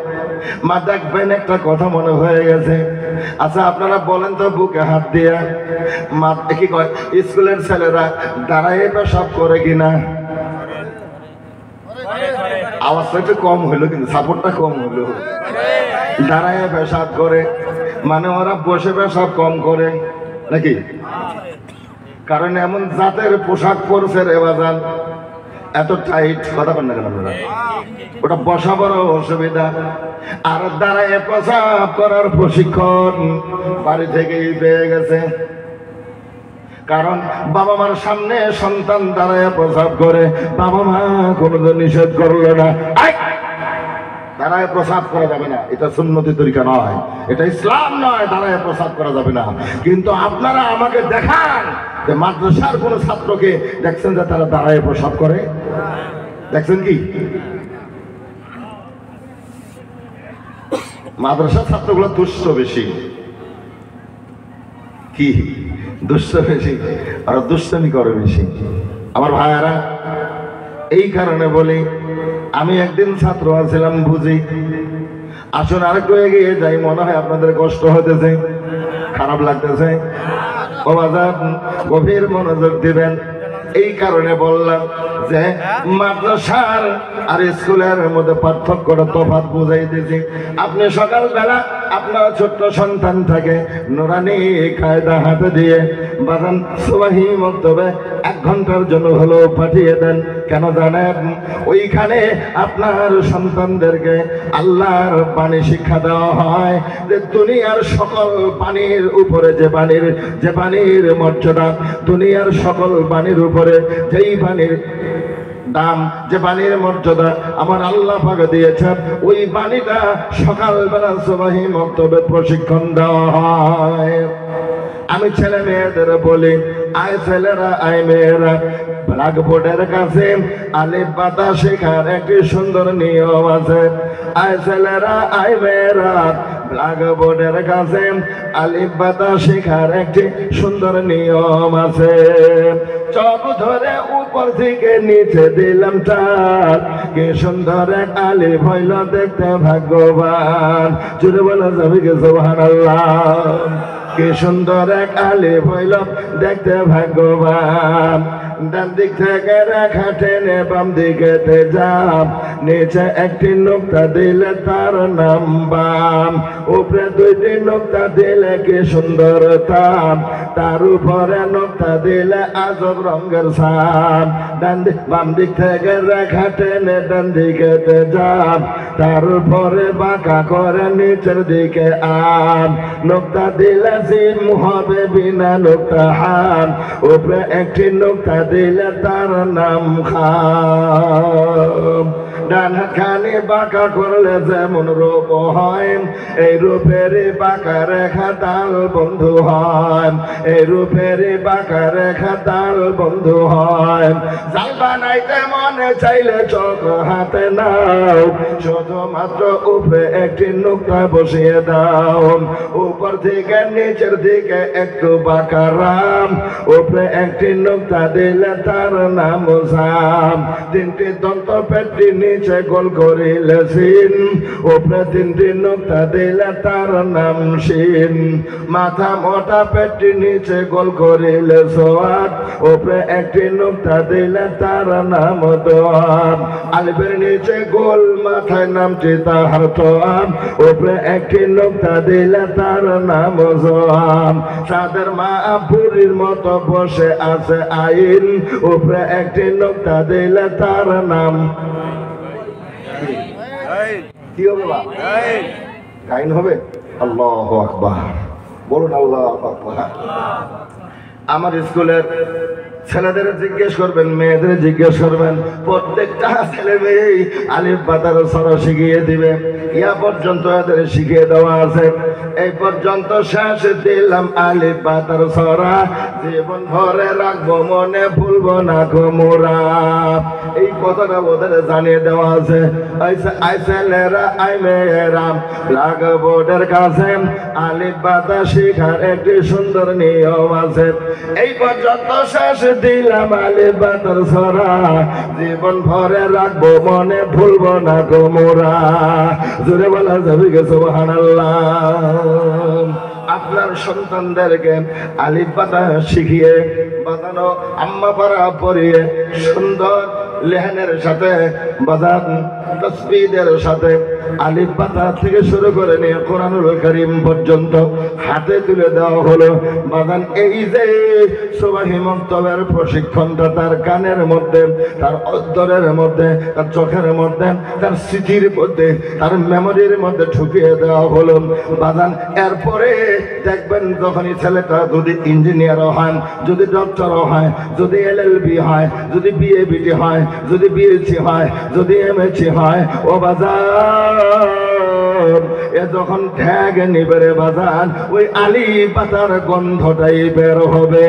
মা দেখবেন একটা কথা মনে হয়ে গেছে। আচ্ছা আপনারা বলেন তো বুকে হাত দিয়ে, মা কি কয় স্কুলের ছেলেরা দাঁড়ায় পেশাব করে কিনা? আওয়াজটা একটু কম হইলো কিন্তু সাপোর্টটা কম হইলো। দাঁড়ায় পেশাব করে মানে ওরা বসে পেশাব কম করে নাকি? কারণ এমন জাতের পোশাক পরছে রে বাজান, এত টাইট। কথা বলেন না কেন আপনারা? ওটা বসা বড় অসুবিধা। আর দাঁড়ায় প্রসাব করার প্রশিক্ষণ বাড়ি থেকেই পেয়ে গেছে। কারণ বাবা মার সামনে সন্তান দাঁড়ায় প্রসাব করে, বাবা মা কোনোদিন নিষেধ করলো না দাঁড়ায় প্রসাব করা যাবে না, এটা সুন্নতি তরিকা নয়, এটা ইসলাম নয়, দাঁড়ায় প্রসাব করা যাবে না। কিন্তু আপনারা আমাকে দেখান যে মাদ্রাসার কোন ছাত্রকে দেখছেন যে তারা দাঁড়ায় প্রসাব করে? দেখছেন কি? মাদ্রাসার ছাত্রগুলো দুষ্ট বেশি। কি দুষ্ট বেশি? আর দুষ্টমি করে বেশি। আমার ভাইয়ারা, এই কারণে বলি, আমি একদিন ছাত্র আছিলাম বুঝি। আসুন আরেকটু এগিয়ে যাই, মনে হয় আপনাদের কষ্ট হতেছে, খারাপ লাগতেছে। ও বাজার গভীর মনোযোগ দিবেন। এই কারণে বললাম যে মাদ্রাসার আর স্কুলের মধ্যে পার্থক্যটা তফাৎ বুঝাইতেছি। আপনি সকালবেলা আপনার ছোট্ট সন্তানটাকে নুরানি কায়দা হাতে দিয়ে বাগান সুবহি মক্তবে 1 ঘন্টার জন্য হলো পাঠিয়ে দেন। কেন জানেন? ওইখানে আপনার সন্তানদেরকে আল্লাহর বাণী শিক্ষা দেওয়া হয় যে দুনিয়ার সকল পানির উপরে যে পানির মর্যাদা, দুনিয়ার সকল পানির উপরে যেই পানির দাম, যে পানির মর্যাদা আমার আল্লাহ পাক দিয়েছেন, ওই পানিটা সকালবেলা সুবহি মক্তবে প্রশিক্ষণ দেওয়া হয়। আমি ছেলে মেয়েদের বলি, আয় ছেলেরা আয় মেয়েরা, ব্ল্যাকবোর্ডের কাছে আলিফ বাতা শেখার একটি সুন্দর নিয়ম আছে। আয় ছেলেরা আয় মেয়েরা, ব্ল্যাকবোর্ডের কাছে আলিফ বাতা শেখার একটি সুন্দর নিয়ম আছে। চক ধরে উপর থেকে নিচে দিলাম টান, কি সুন্দর এক আলিফ হইল দেখতে ভাগ্যবান। জুড়ে বলা যাবে কি সুবহানাল্লাহ? কি সুন্দর এক আলিফ হইল দেখতে ভাগ্যবান। ডান দিক থেকে রেখা টেনে বাম দিকে যাব, নিচে একটি নোক্তা দিলে তার নাম বাম, উপরে 2টি নোক্তা দিলে কি সুন্দর তাম, তার উপরে নোক্তা দিলে আজব রঙের ছাপ। বাম দিক থেকে রেখা টেনে ডান দিকে যাব, তারপরে বাঁকা করে নিচের দিকে আম, নোক্তা দিলে জিম হবে বিনা নোক্তা হাম, উপরে একটি নোক্তা দিলে তার নাম খাম। ডান হাতখানি বাঁকা করলে যেমন রূপ হয়, এই রূপের বাঁকা রেখা তাল বন্ধু হয়, এই রূপের বাঁকা রেখা তাল বন্ধু হয়। জাল বানাইতে মনে চাইলে চোখ হাতে নাও, শুধুমাত্র উপরে একটি নোক্তা বসিয়ে দাও, উপর থেকে নিচের দিকে একটু বাঁকা রাম, উপরে একটি নোক্তা দিলে তার নাম জাম। তিনটি দন্ত পেটটি নিচে গোল করিলে সিন, উপরে তিনটি নোক্তা দিলে তার নাম শিন। মাথা মোটা পেটটি নিচে গোল করিলে সোয়াদ, উপরে একটি নোক্তা দিলে তার নাম দোয়াব। আলিফের নিচে গোল মাথায় নামটি তাহার তোয়াব, উপরে একটি নোক্তা দিলে তার নাম জোয়াব। সাদের মা পুরীর মতো বসে আছে আইন, উপরে একটি নোক্তা দিলে তার নাম কি হবে? গাইন হবে। আল্লাহু আকবার, বলুন আল্লাহু আকবার। আমার স্কুলের ছেলেদের জিজ্ঞেস করবেন, মেয়েদের জিজ্ঞেস করবেন, প্রত্যেকটা ছেলে মেয়ে আলিফ বা তার সরা শিখিয়ে দিবে। ইয়া পর্যন্ত এদের শিখিয়ে দেওয়া আছে, এই পর্যন্ত শেষ দিলাম আলিফ বা তার সরা, জীবন ভরে রাখবো মনে ভুলবো না গোমরা। এই কথাটা ওদের জানিয়ে দেওয়া আছে। আই ছেলেরা আই মেয়েরা ব্ল্যাকবোর্ডের কাছে আলিফ বা তা শিখার একটি সুন্দর নিয়ম আছে। এই পর্যন্ত শেষ দিলাম আলিফ বা তার সরা, জীবন ভরে রাখবো মনে ভুলবো না গোমরা। জোরে বলা যাবে গে সুবহানাল্লাহ। আপনার সন্তানদেরকে আলিফ বাতা শিখিয়ে বাজানো আম্মা পারা পরিয়ে সুন্দর লেহেনের সাথে বাজান তসবিদের সাথে আলিফ বাতা থেকে শুরু করে নিয়ে কোরআনুল কারীম পর্যন্ত হাতে তুলে দেওয়া হলো। বাজান এই যে সুবহি মক্তবের প্রশিক্ষণটা তার কানের মধ্যে, তার অন্তরের মধ্যে, তার চোখের মধ্যে, তার স্মৃতির মধ্যে, তার মেমোরির মধ্যে ঢুকিয়ে দেওয়া হলো। বাজান এরপরে দেখবেন যখনই ছেলেটা যদি ইঞ্জিনিয়ারও হয়, যদি ডক্টরও হয়, যদি এলএলবি হয়, যদি বিএবিটি হয়, যদি বিএসসি হয়, যদি এমএসসি হয়, ও বাজার এ যখন ঠ্যাগ নিবে রে বাজার, ওই আলিফ পাতার গন্ধটাই বের হবে।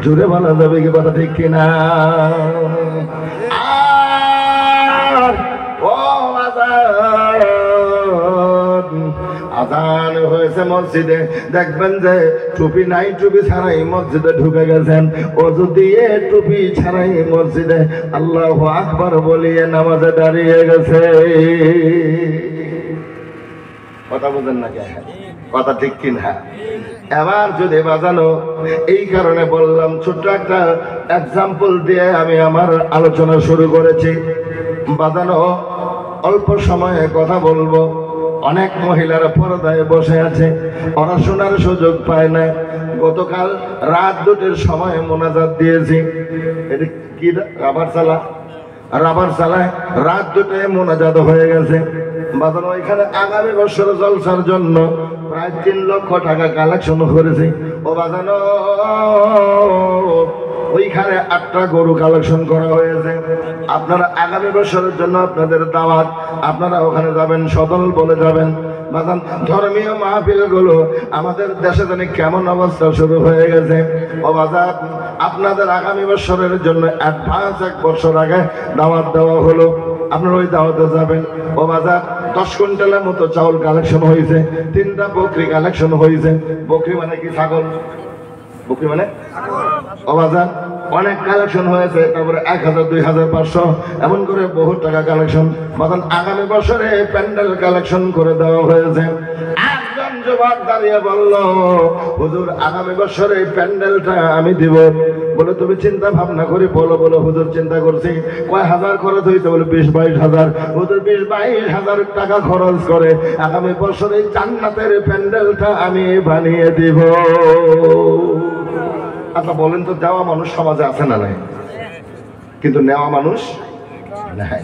জুড়ে বলা যাবে কি কথা ঠিক কিনা? আর ও বাজার আজান হয়েছে মসজিদে, দেখবেন যে টুপি নাই, টুপি ছাড়াই মসজিদে ঢুকে গেছেন। ওযু দিয়ে টুপি ছাড়াই মসজিদে আল্লাহু আকবার বলিয়ে নামাজে দাঁড়িয়ে গেছে। কথা বুঝেন না কে? কথা ঠিক কিনা? এবার যদি বাজানো, এই কারণে বললাম, ছোট্ট একটা এক্সাম্পল দিয়ে আমি আমার আলোচনা শুরু করেছি। বাজানো অল্প সময়ে কথা বলবো। অনেক মহিলারা পর্দায় বসে আছে, ওরা শোনার সুযোগ পায় না। গতকাল রাত 2টার সময় মোনাজাত দিয়েছি। এটা কি রাবার চালায় রাত 2টায় মোনাজাত হয়ে গেছে। বাজানো এখানে আগামী বছর জলসার জন্য প্রায় 3 লক্ষ টাকা কালেকশন করেছি। ও বাজানো ওইখানে 8টা গরু কালেকশন করা হয়েছে। আপনারা আগামী বছরের জন্য আপনাদের দাওয়াত, আপনারা ওখানে যাবেন, সদল বলে যাবেন। বাজান ধর্মীয় মাহফিল গুলো আমাদের দেশে জানি কেমন অবস্থা শুরু হয়ে গেছে। ও বাজার আপনাদের আগামী বছরের জন্য অ্যাডভান্স 1 বছর আগে দাওয়াত দেওয়া হলো, আপনারা ওই দাওয়াতে যাবেন। ও বাজার 10 কুইন্টালের মতো চাউল কালেকশন হয়েছে, 3টা বকরি কালেকশন হয়েছে। বকরি মানে কি? ছাগল। বকরি মানে অবাজান অনেক কালেকশন হয়েছে। তারপরে 1000, 2000, 500 এমন করে বহু টাকা কালেকশন। বাজান আগামী বছরে প্যান্ডেল কালেকশন করে দেওয়া হয়েছে। একজন যুবক দাঁড়িয়ে বলল, হুজুর আগামী বছরে প্যান্ডেলটা আমি দিব। বলে তুমি চিন্তা ভাবনা করে বলো। বলো হুজুর চিন্তা করছি। কয় হাজার খরচ হয়েছে? বলে 20-22 হাজার। হুজুর 20-22 হাজার টাকা খরচ করে আগামী বছরে জান্নাতের প্যান্ডেলটা আমি বানিয়ে দিব। আচ্ছা বলেন তো, দেওয়া মানুষ সমাজে আছে না নাই? কিন্তু নেওয়া মানুষ নাই।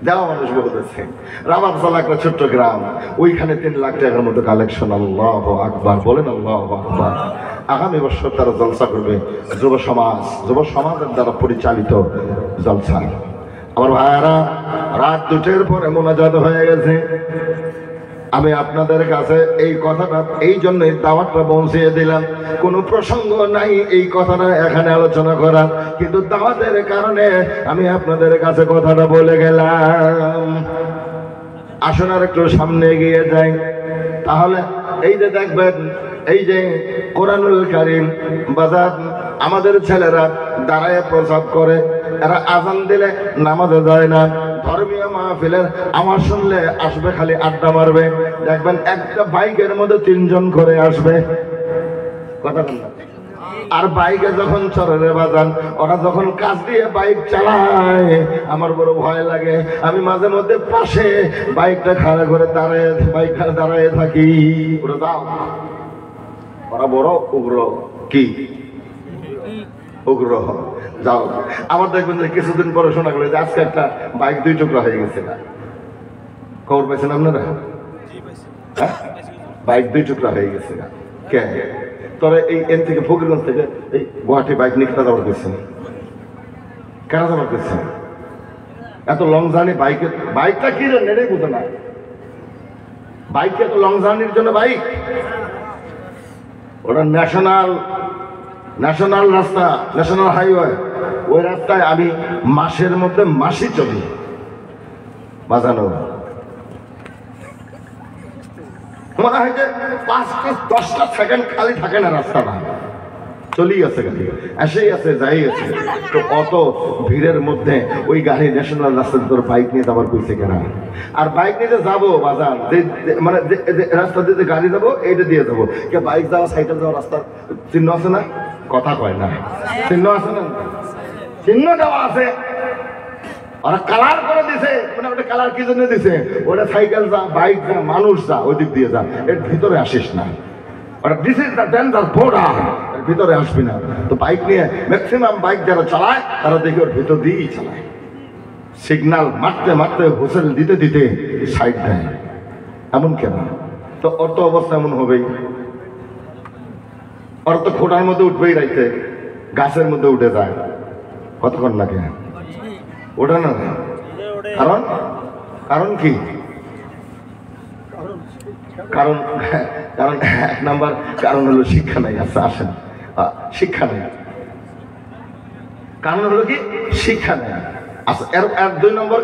দেওয়া মানুষ বলতেছে। রামারসালা একটা ছোট্ট গ্রাম, ওইখানে 3 লাখ টাকার মতো কালেকশন। আল্লাহু আকবার, বলেন আল্লাহু আকবার। আগামী বছর তারা জলসা করবে, যুব সমাজের দ্বারা পরিচালিত জলসা। আমার ভাইয়ারা, রাত 2টের পরে মোনাজাত হয়ে গেছে। আমি আপনাদের কাছে এই কথাটা এই জন্যই দাওয়াতটা পৌঁছিয়ে দিলাম। কোনো প্রসঙ্গ নাই এই কথাটা এখানে আলোচনা করার, কিন্তু দাওয়াতের কারণে আমি আপনাদের কাছে কথাটা বলে গেলাম। আসুন আর একটু সামনে এগিয়ে যাই। তাহলে এই যে দেখবেন, এই যে কোরআনুল কারীম বাজার আমাদের ছেলেরা দাঁড়ায় প্রসাব করে, এরা আজান দিলে নামাজে যায় না। ধর্মীয় মাহফিলের আওয়াজ শুনলে আসবে, খালি আড্ডা মারবে। দেখবেন একটা বাইকের মধ্যে 3 জন করে আসবে, কথা বল না। আর বাইকে যখন চড়ে রে বাজান, ওরা যখন কাজ দিয়ে বাইক চালায়, আমার বড় ভয় লাগে। আমি মাঝে মধ্যে পাশে বাইকটা খাড়া করে দাঁড়ায় থাকি। ওরা যাও, ওরা বড় উগ্র, কি উগ্র, যাও। আমার দেখবেন যে কিছুদিন পরে শোনা গেল যে আজকে একটা বাইক 2 টুকরা হয়ে গেছে। না খবর পাইছেন আপনারা? বাইক 2 টুকরা হয়ে গেছে। কে তোরা এই এন থেকে ফকিরগঞ্জ থেকে এই গুয়াহাটি বাইক নিয়ে কেনা যাবার করছেন? কেন যাবার করছেন? এত লং জার্নি বাইকটা কি রে নেড়ে বুঝে না। বাইক এত লং জার্নির জন্য বাইক, ওটা ন্যাশনাল রাস্তা, ন্যাশনাল হাইওয়ে। ওই রাস্তায় আমি মাসের মধ্যে মাসি চলি বাজানো। মনে হয় যে 5-10টা সেকেন্ড খালি থাকে না রাস্তাটা, চলেই আছে গাড়ি, এসেই আছে, যাই আছে। তো অত ভিড়ের মধ্যে ওই গাড়ি ন্যাশনাল রাস্তাতে তোর বাইক নিয়ে যাবার কইছে কেনা? আর বাইক নিয়ে যাবো বাজার, মানে রাস্তা দিয়ে গাড়ি যাবো, এইটা দিয়ে যাবো। কে বাইক যাওয়া, সাইকেল যাওয়া রাস্তার চিহ্ন আছে না? কথা কয় না, চিহ্ন আছে না? চিহ্ন দেওয়া আছে, ওরা কালার করে দিছে। মানে ওটা কালার কি জন্য দিছে? ওটা সাইকেল যা, বাইক যা, মানুষ যা, ওই দিক দিয়ে যা, এর ভিতরে আসিস না। ওটা this is the danger border, এর ভিতরে আসবি না। তো বাইক নিয়ে ম্যাক্সিমাম বাইক যারা চালায় তারা দেখি ওর ভিতর দিয়েই চালায়। সিগন্যাল মারতে মারতে, হুসেল দিতে দিতে সাইড দেয়। এমন কেন? তো ওর তো অবস্থা এমন হবেই। ওর তো খোঁটার মধ্যে উঠবেই, রাইতে গাছের মধ্যে উঠে যায়। কতক্ষণ লাগে? ওঠে না। কারণ কি? কারণ 1 নাম্বার কারণ হলো শিক্ষা নাই। আচ্ছা আসেন, শিক্ষা নেই। কারণ হলো কি? শিক্ষা নেই। আচ্ছা, এর 2 নম্বর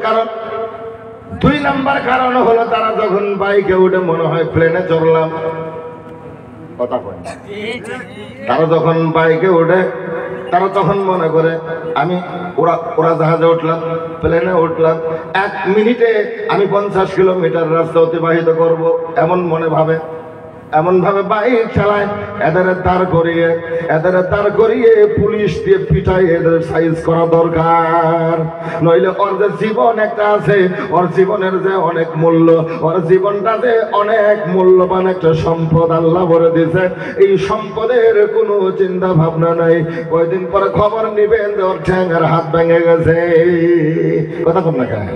কারণ হলো তারা যখন বাইকে উঠে মনে হয় প্লেনে চড়লাম। কথা কয় না। তারা যখন বাইকে উঠে, তারা তখন মনে করে আমি উড়াজাহাজে উঠলাম, প্লেনে উঠলাম, 1 মিনিটে আমি 50 কিলোমিটার রাস্তা অতিবাহিত করব, এমন ভাবে বাইক চালায়। এদের দাঁড় করিয়ে পুলিশ দিয়ে পিটাই এদের সাইজ করা দরকার। নইলে ওর যে জীবন একটা আছে, ওর জীবনের যে অনেক মূল্য, ওর জীবনটা যে অনেক মূল্যবান একটা সম্পদ আল্লাহ ভরে দিয়েছে, এই সম্পদের কোনো চিন্তা ভাবনা নাই। কয়দিন পরে খবর নিবেন যে ওর ঠ্যাঙের হাত ভেঙে গেছে। কথা কম না কেন?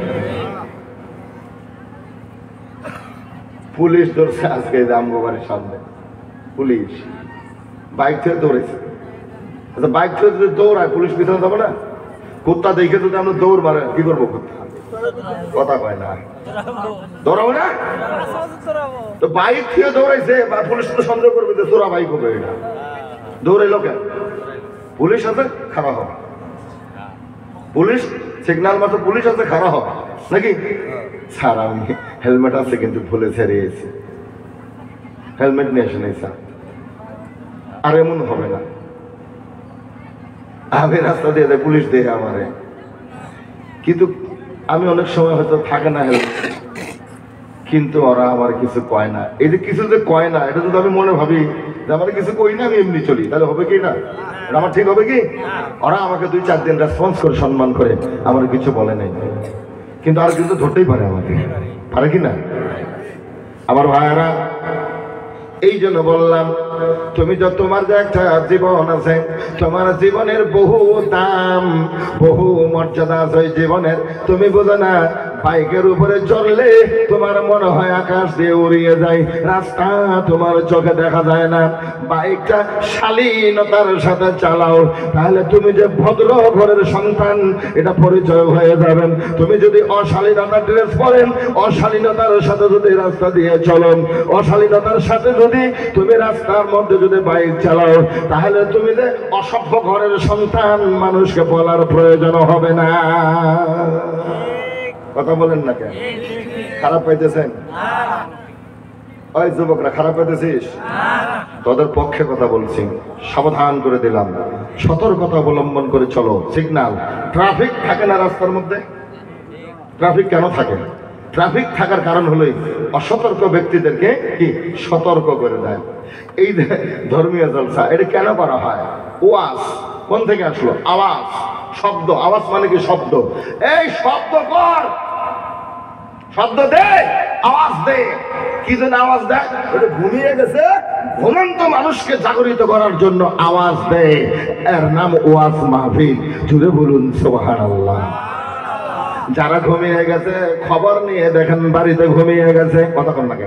পুলিশ ধরছে আজকে আমগো বাড়ির সামনে, পুলিশ বাইক থেকে দৌড়েছে। আচ্ছা, বাইক থেকে যদি দৌড়ায় পুলিশ পিছনে যাবো না? কুত্তা দেখে যদি আমরা দৌড় মারে, কি করবো? কুত্তা কথা কয় না, দৌড়াবো না? তো বাইক থেকে দৌড়াইছে, পুলিশ তো সন্দেহ করবে যে তোরা বাইক হবে। এটা দৌড়াইলো কেন? পুলিশ আছে, খারাপ হবে। পুলিশ সিগন্যাল মাত্র, পুলিশ আছে, খারাপ হবে নাকি? স্যার আমি হেলমেট আছে কিন্তু ভুলে ছেড়েছি, হেলমেট নিয়ে আসে নাই স্যার। আর এমন হবে না, আমি রাস্তা দিয়ে পুলিশ দিয়ে আমারে, কিন্তু আমি অনেক সময় হয়তো থাকে না হেলমেট, কিন্তু ওরা আমার কিছু কয় না। এই যে কিছু যে কয় না, এটা যদি আমি মনে ভাবি যে আমার কিছু কই না, আমি এমনি চলি, তাহলে হবে কি না? আমার ঠিক হবে কি? ওরা আমাকে 2-4 দিন রেসপন্স করে, সম্মান করে, আমার কিছু বলে নাই, কিন্তু আর কিন্তু ধরতেই পারে আমাকে, পারে কি না? আমার ভাইয়েরা, এই জন্য বললাম, তোমার যে একটা জীবন আছে, তোমার জীবনের বহু দাম, বহু মর্যাদা আছে ওই জীবনের, তুমি বোঝো না। বাইকের উপরে চললে তোমার মনে হয় আকাশ দিয়ে উড়িয়ে যায়, রাস্তা তোমার চোখে দেখা যায় না। বাইকটা শালীনতার সাথে চালাও, তাহলে তুমি যে ভদ্র ঘরের সন্তান এটা পরিচয় হয়ে যাবেন। তুমি যদি অশালীনতার ড্রেস পরেন, অশালীনতার সাথে যদি রাস্তা দিয়ে চলো, অশালীনতার সাথে যদি তুমি রাস্তার মধ্যে যদি বাইক চালাও, তাহলে তুমি যে অসভ্য ঘরের সন্তান মানুষকে বলার প্রয়োজন হবে না। কথা বলেন না কেন? খারাপ পাইতেছেন? ওই যুবকরা খারাপ পাইতেছিস? তোদের পক্ষে কথা বলছি, সাবধান করে দিলাম, সতর্কতা অবলম্বন করে চলো। সিগন্যাল, ট্রাফিক থাকে না রাস্তার মধ্যে? ট্রাফিক কেন থাকে? ট্রাফিক থাকার কারণ হলোই অসতর্ক ব্যক্তিদেরকে কি সতর্ক করে দেয়। এই ধর্মীয় জলসা এটা কেন করা হয়? ওয়াজ কোন থেকে আসলো? আওয়াজ, শব্দ। আওয়াজ মানে কি? শব্দ। এই শব্দ কর, শব্দ দে, আওয়াজ দে। কি জন্য আওয়াজ দেয়? এটা ঘুমিয়ে গেছে ঘুমন্ত মানুষকে জাগরিত করার জন্য আওয়াজ দেয়। এর নাম ওয়াজ মাহফিল। জুড়ে বলুন সুবহানাল্লাহ। যারা ঘুমিয়ে গেছে খবর নিয়ে দেখেন বাড়িতে ঘুমিয়ে গেছে, কতক্ষণ লাগে।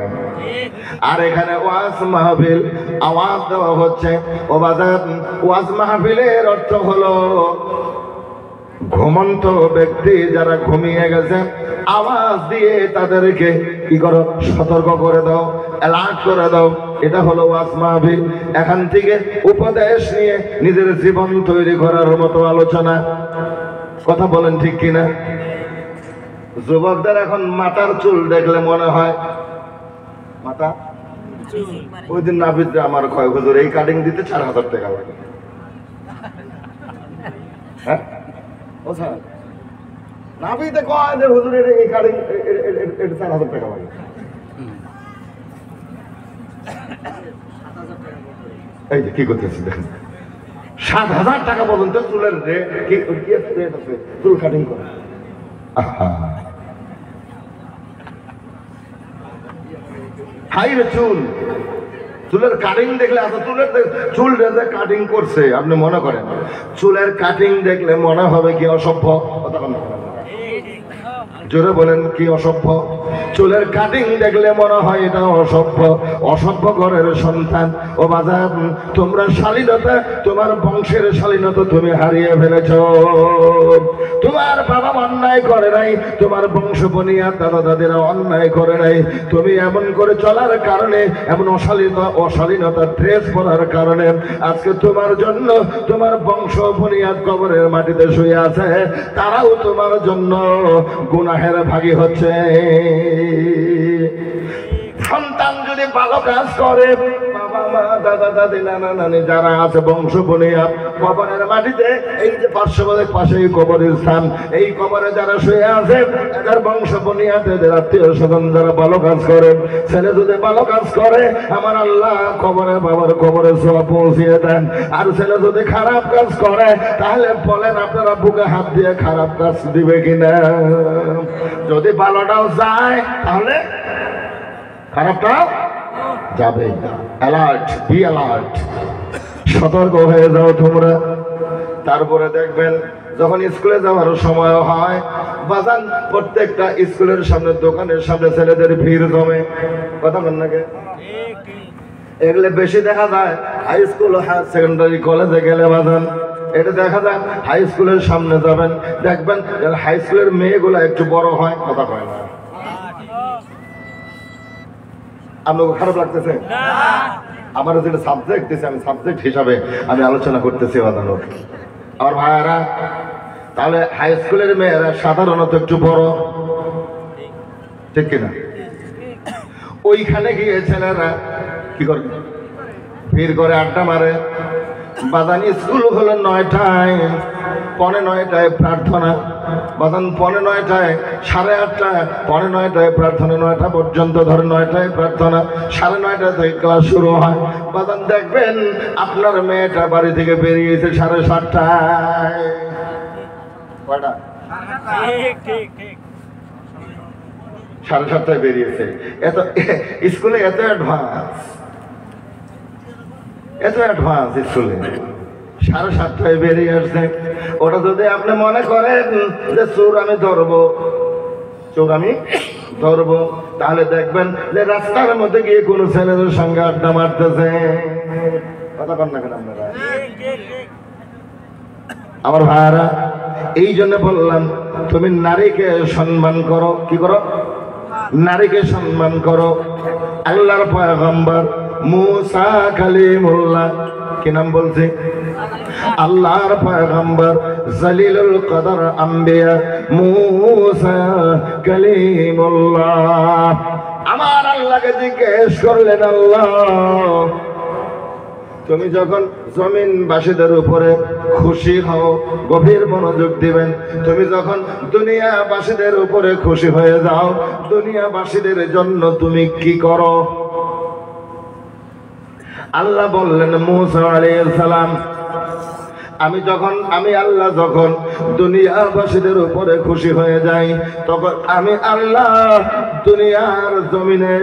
আর এখানে ওয়াজ মাহফিল, আওয়াজ দেওয়া হচ্ছে। ও বাজার, ওয়াজ মাহফিলের অর্থ হলো ঘুমন্ত ব্যক্তি যারা ঘুমিয়ে গেছে আওয়াজ দিয়ে তাদেরকে কি করো? সতর্ক করে দাও, অ্যালার্ট করে দাও। এটা হলো ওয়াজ মাহফিল। এখান থেকে উপদেশ নিয়ে নিজের জীবন তৈরি করার মতো আলোচনা। কথা বলেন ঠিক কিনা? যুবকদের এখন মাথার চুল দেখলে মনে হয় মাথা, ওই দিন নাবিদরা আমার কয় হুজুর এই কাটিং দিতে 4000 টাকা লাগে। হ্যাঁ ও স্যার, নাবিতে কয় যে হুজুর এই কাটিং 4000 টাকা লাগে। এই যে কি করতেছি দেখেন, 7000 টাকা পর্যন্ত চুলের রেট আছে, চুল কাটিং করে। হাই রে চুল, চুলের কাটিং দেখলে আচ্ছা চুল রেজে কাটিং করছে, আপনি মনে করেন চুলের কাটিং দেখলে মনে হবে কি অসভ্য? জোরে বলেন কি অসভ্য? চুলের কাটিং দেখলে মনে হয় এটা অসভ্য, অসভ্য ঘরের সন্তান। ও বাজার, তোমরা শালীনতা, তোমার বংশের শালীনতা তুমি হারিয়ে ফেলেছ। তোমার বাবা অন্যায় করে নাই, তোমার বংশ বনিয়া দাদা দাদিরা অন্যায় করে নাই। তুমি এমন করে চলার কারণে, এমন অশালীনতা ড্রেস পরার কারণে আজকে তোমার জন্য তোমার বংশ বনিয়াদ কবরের মাটিতে শুয়ে আছে, তারাও তোমার জন্য গুনাহের ভাগী হচ্ছে। সন্তান যদি ভালো কাজ করে, বাবা মা দাদা দাদি নানা নানি যারা আছে বংশ বুনিয়াদ কবরের মাটিতে, এই যে পাশেই কবরের স্থান, এই কবরে যারা শুয়ে আছে এদের বংশ বুনিয়াদ, এদের আত্মীয় স্বজন যারা ভালো কাজ করে, ছেলে যদি ভালো কাজ করে আমার আল্লাহ কবরে বাবার কবরে সওয়াব পৌঁছিয়ে দেন। আর ছেলে যদি খারাপ কাজ করে তাহলে বলেন আপনারা বুকে হাত দিয়ে খারাপ কাজ দিবে কিনা? যদি ভালোটাও যায় তাহলে খারাপটাও যাবে। অ্যালার্ট, বি অ্যালার্ট, সতর্ক হয়ে যাও তোমরা। তারপরে দেখবেন যখন স্কুলে যাওয়ার সময় হয়, বাজান প্রত্যেকটা স্কুলের সামনে দোকানের সামনে ছেলেদের ভিড় জমে। কথা বল নাকি? এগুলো বেশি দেখা যায় হাই স্কুল, হায়ার সেকেন্ডারি, কলেজে গেলে বাজান এটা দেখা যায়। হাই স্কুলের সামনে যাবেন, দেখবেন হাই স্কুলের মেয়েগুলো একটু বড় হয়, কথা কয় না। আপনাকে খারাপ লাগতেছে? আমার যেটা সাবজেক্ট দিয়েছে, আমি সাবজেক্ট হিসাবে আমি আলোচনা করতেছি বাদানোর আমার ভাইয়ারা। তাহলে হাই স্কুলের মেয়েরা সাধারণত একটু বড়, ঠিক কিনা? ওইখানে গিয়ে ছেলেরা কি করে? ভিড় করে, আড্ডা মারে। বাদান স্কুল হলো 9টায়, 9:45 প্রার্থনা। বাদান 9:45, 8:30, 9:45 প্রার্থনা, 9টা পর্যন্ত ধরে 9টায় প্রার্থনা, 9:30 থেকে ক্লাস শুরু হয়। বাদান দেখবেন আপনার মেয়েটা বাড়ি থেকে বেরিয়েছে 7:30টায়। কয়টা? 7:30টায় বেরিয়েছে। এত স্কুলে এত অ্যাডভান্স, এত অ্যাডভান্স স্কুলে। 7:30টায় বেরিয়ে আসছে। ওটা যদি আপনি মনে করেন যে চোর আমি ধরবো, চোর আমি ধরবো। তাহলে দেখবেন যে রাস্তার মধ্যে গিয়ে কোনো ছেলেদের সঙ্গে আড্ডা মারতেছে, কথা কন না কেন আপনারা? আমার ভাইয়ারা, এই জন্য বললাম তুমি নারীকে সম্মান করো। কি করো? নারীকে সম্মান করো। আল্লাহর পয়গম্বর মুসা কালিমুল্লাহ, কি নাম বলছে? আল্লাহর পয়গম্বর জলিলুল কদর আম্বিয়া মুসা কালিমুল্লাহ আমার আল্লাহকে জিজ্ঞেস করলেন, আল্লাহ তুমি যখন জমিনবাসীদের উপরে খুশি হও, গভীর মনোযোগ দিবেন, তুমি যখন দুনিয়াবাসীদের উপরে খুশি হয়ে যাও, দুনিয়াবাসীদের জন্য তুমি কি করো? আল্লাহ বললেন মুসা আলাইহিস সালাম, আমি আল্লাহ যখন দুনিয়াবাসীদের উপরে খুশি হয়ে যাই, তখন আমি আল্লাহ দুনিয়ার জমিনে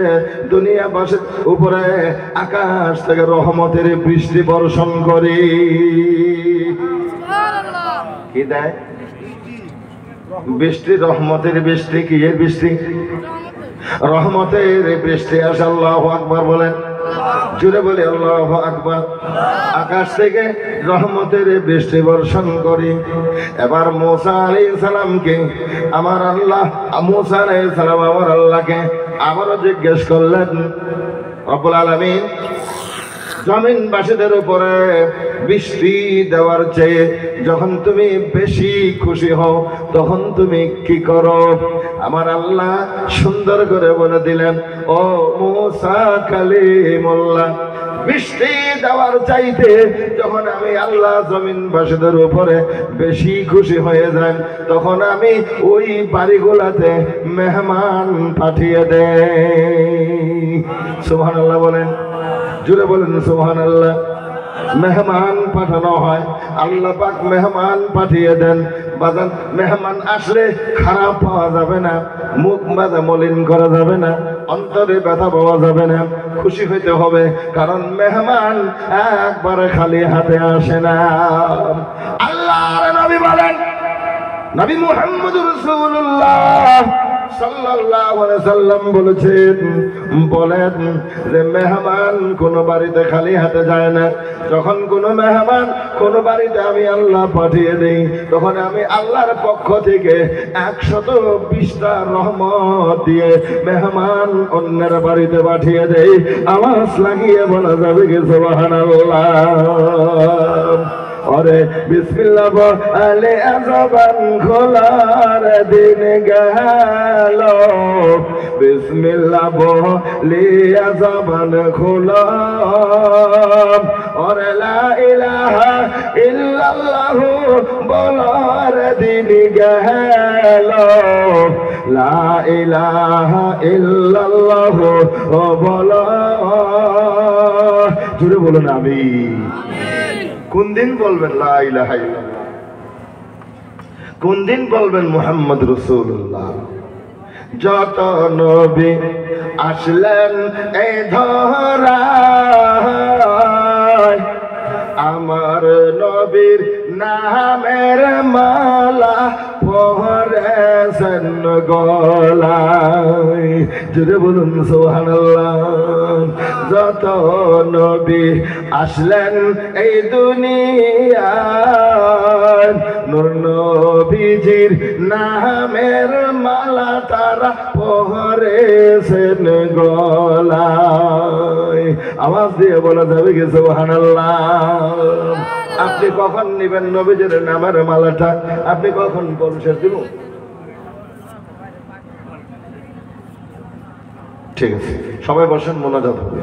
দুনিয়াবাসীর উপরে আকাশ থেকে রহমতের বৃষ্টি বর্ষণ করি। কি দেয়? বৃষ্টি, রহমতের বৃষ্টি। কি এর বৃষ্টি? রহমতের বৃষ্টি আসে। আল্লাহু আকবার বলেন, জুড়ে বলি আল্লাহু আকবার। আকাশ থেকে রহমতের বৃষ্টি বর্ষণ করি। এবার মুসা আলাইহিস সালামকে আমার আল্লাহ, মুসা আলাইহিস সালাম আমার আল্লাহকে আবারও জিজ্ঞেস করলেন, রব্বুল আলামিন জমিনবাসীদের উপরে বৃষ্টি দেওয়ার চেয়ে যখন তুমি বেশি খুশি হও, তখন তুমি কি করো? আমার আল্লাহ সুন্দর করে বলে দিলেন, ও মুসা কালিমুল্লাহ, বৃষ্টি দেওয়ার চাইতে যখন আমি আল্লাহ জমিনবাসীদের উপরে বেশি খুশি হয়ে যাই, তখন আমি ওই বাড়িগুলাতে মেহমান পাঠিয়ে দেই। সুবহানাল্লাহ বলেন, জুড়ে বলেন সুবহানাল্লাহ। মেহমান পাঠানো হয়, আল্লাহ পাক মেহমান পাঠিয়ে দেন। বাজান, মেহমান আসলে খারাপ পাওয়া যাবে না, মুখ বাজা মলিন করা যাবে না, অন্তরে ব্যথা পাওয়া যাবে না, খুশি হইতে হবে, কারণ মেহমান একবারে খালি হাতে আসে না। আল্লাহর নবী বলেন, নবী মুহাম্মদুর রাসূলুল্লাহ সাল্লাল্লাহু আলাইহি সাল্লাম বলেন যে মেহমান কোন বাড়িতে খালি হাতে যায় না। যখন কোন মেহমান কোন বাড়িতে আমি আল্লাহ পাঠিয়ে দেই, তখন আমি আল্লাহর পক্ষ থেকে 120টা রহমত দিয়ে মেহমান অন্যের বাড়িতে পাঠিয়ে দেই। আওয়াজ লাগিয়ে বলা যাবে কি সুবহানাল্লাহ? ওরে বিসমিল্লাহ বলে জবান খোলার দিন গেল, বিসমিল্লাহ বলে জবান খোলা, ওরে লা ইলাহা ইল্লাল্লাহ বলার দিন গেল, লা ইলাহা ইল্লাল্লাহ বলা। জুড়ে বলুন আমিন। কোন দিন বলবেন লা ইলাহা ইল্লাল্লাহ? কোন দিন বলবেন মুহাম্মদ রাসূলুল্লাহ? যত নবী আসলেন এই ধরায়, আমার নবীর নামের মালা পরেছেন গলায়। জুড়ে বলুন সুবহানাল্লাহ। যত নবী আসলেন এই দুনিয়ায়, নূর নবীজির নামের মালা তারা পরেছেন গলায়। আওয়াজ দিয়ে বলা যাবে কি সুবহানাল্লাহ? আপনি কখন নিবেন নবীজির নামের মালাটা? আপনি কখন পৌঁছে দিব? ঠিক আছে, সবাই বসেন, মোনাজাত হবে।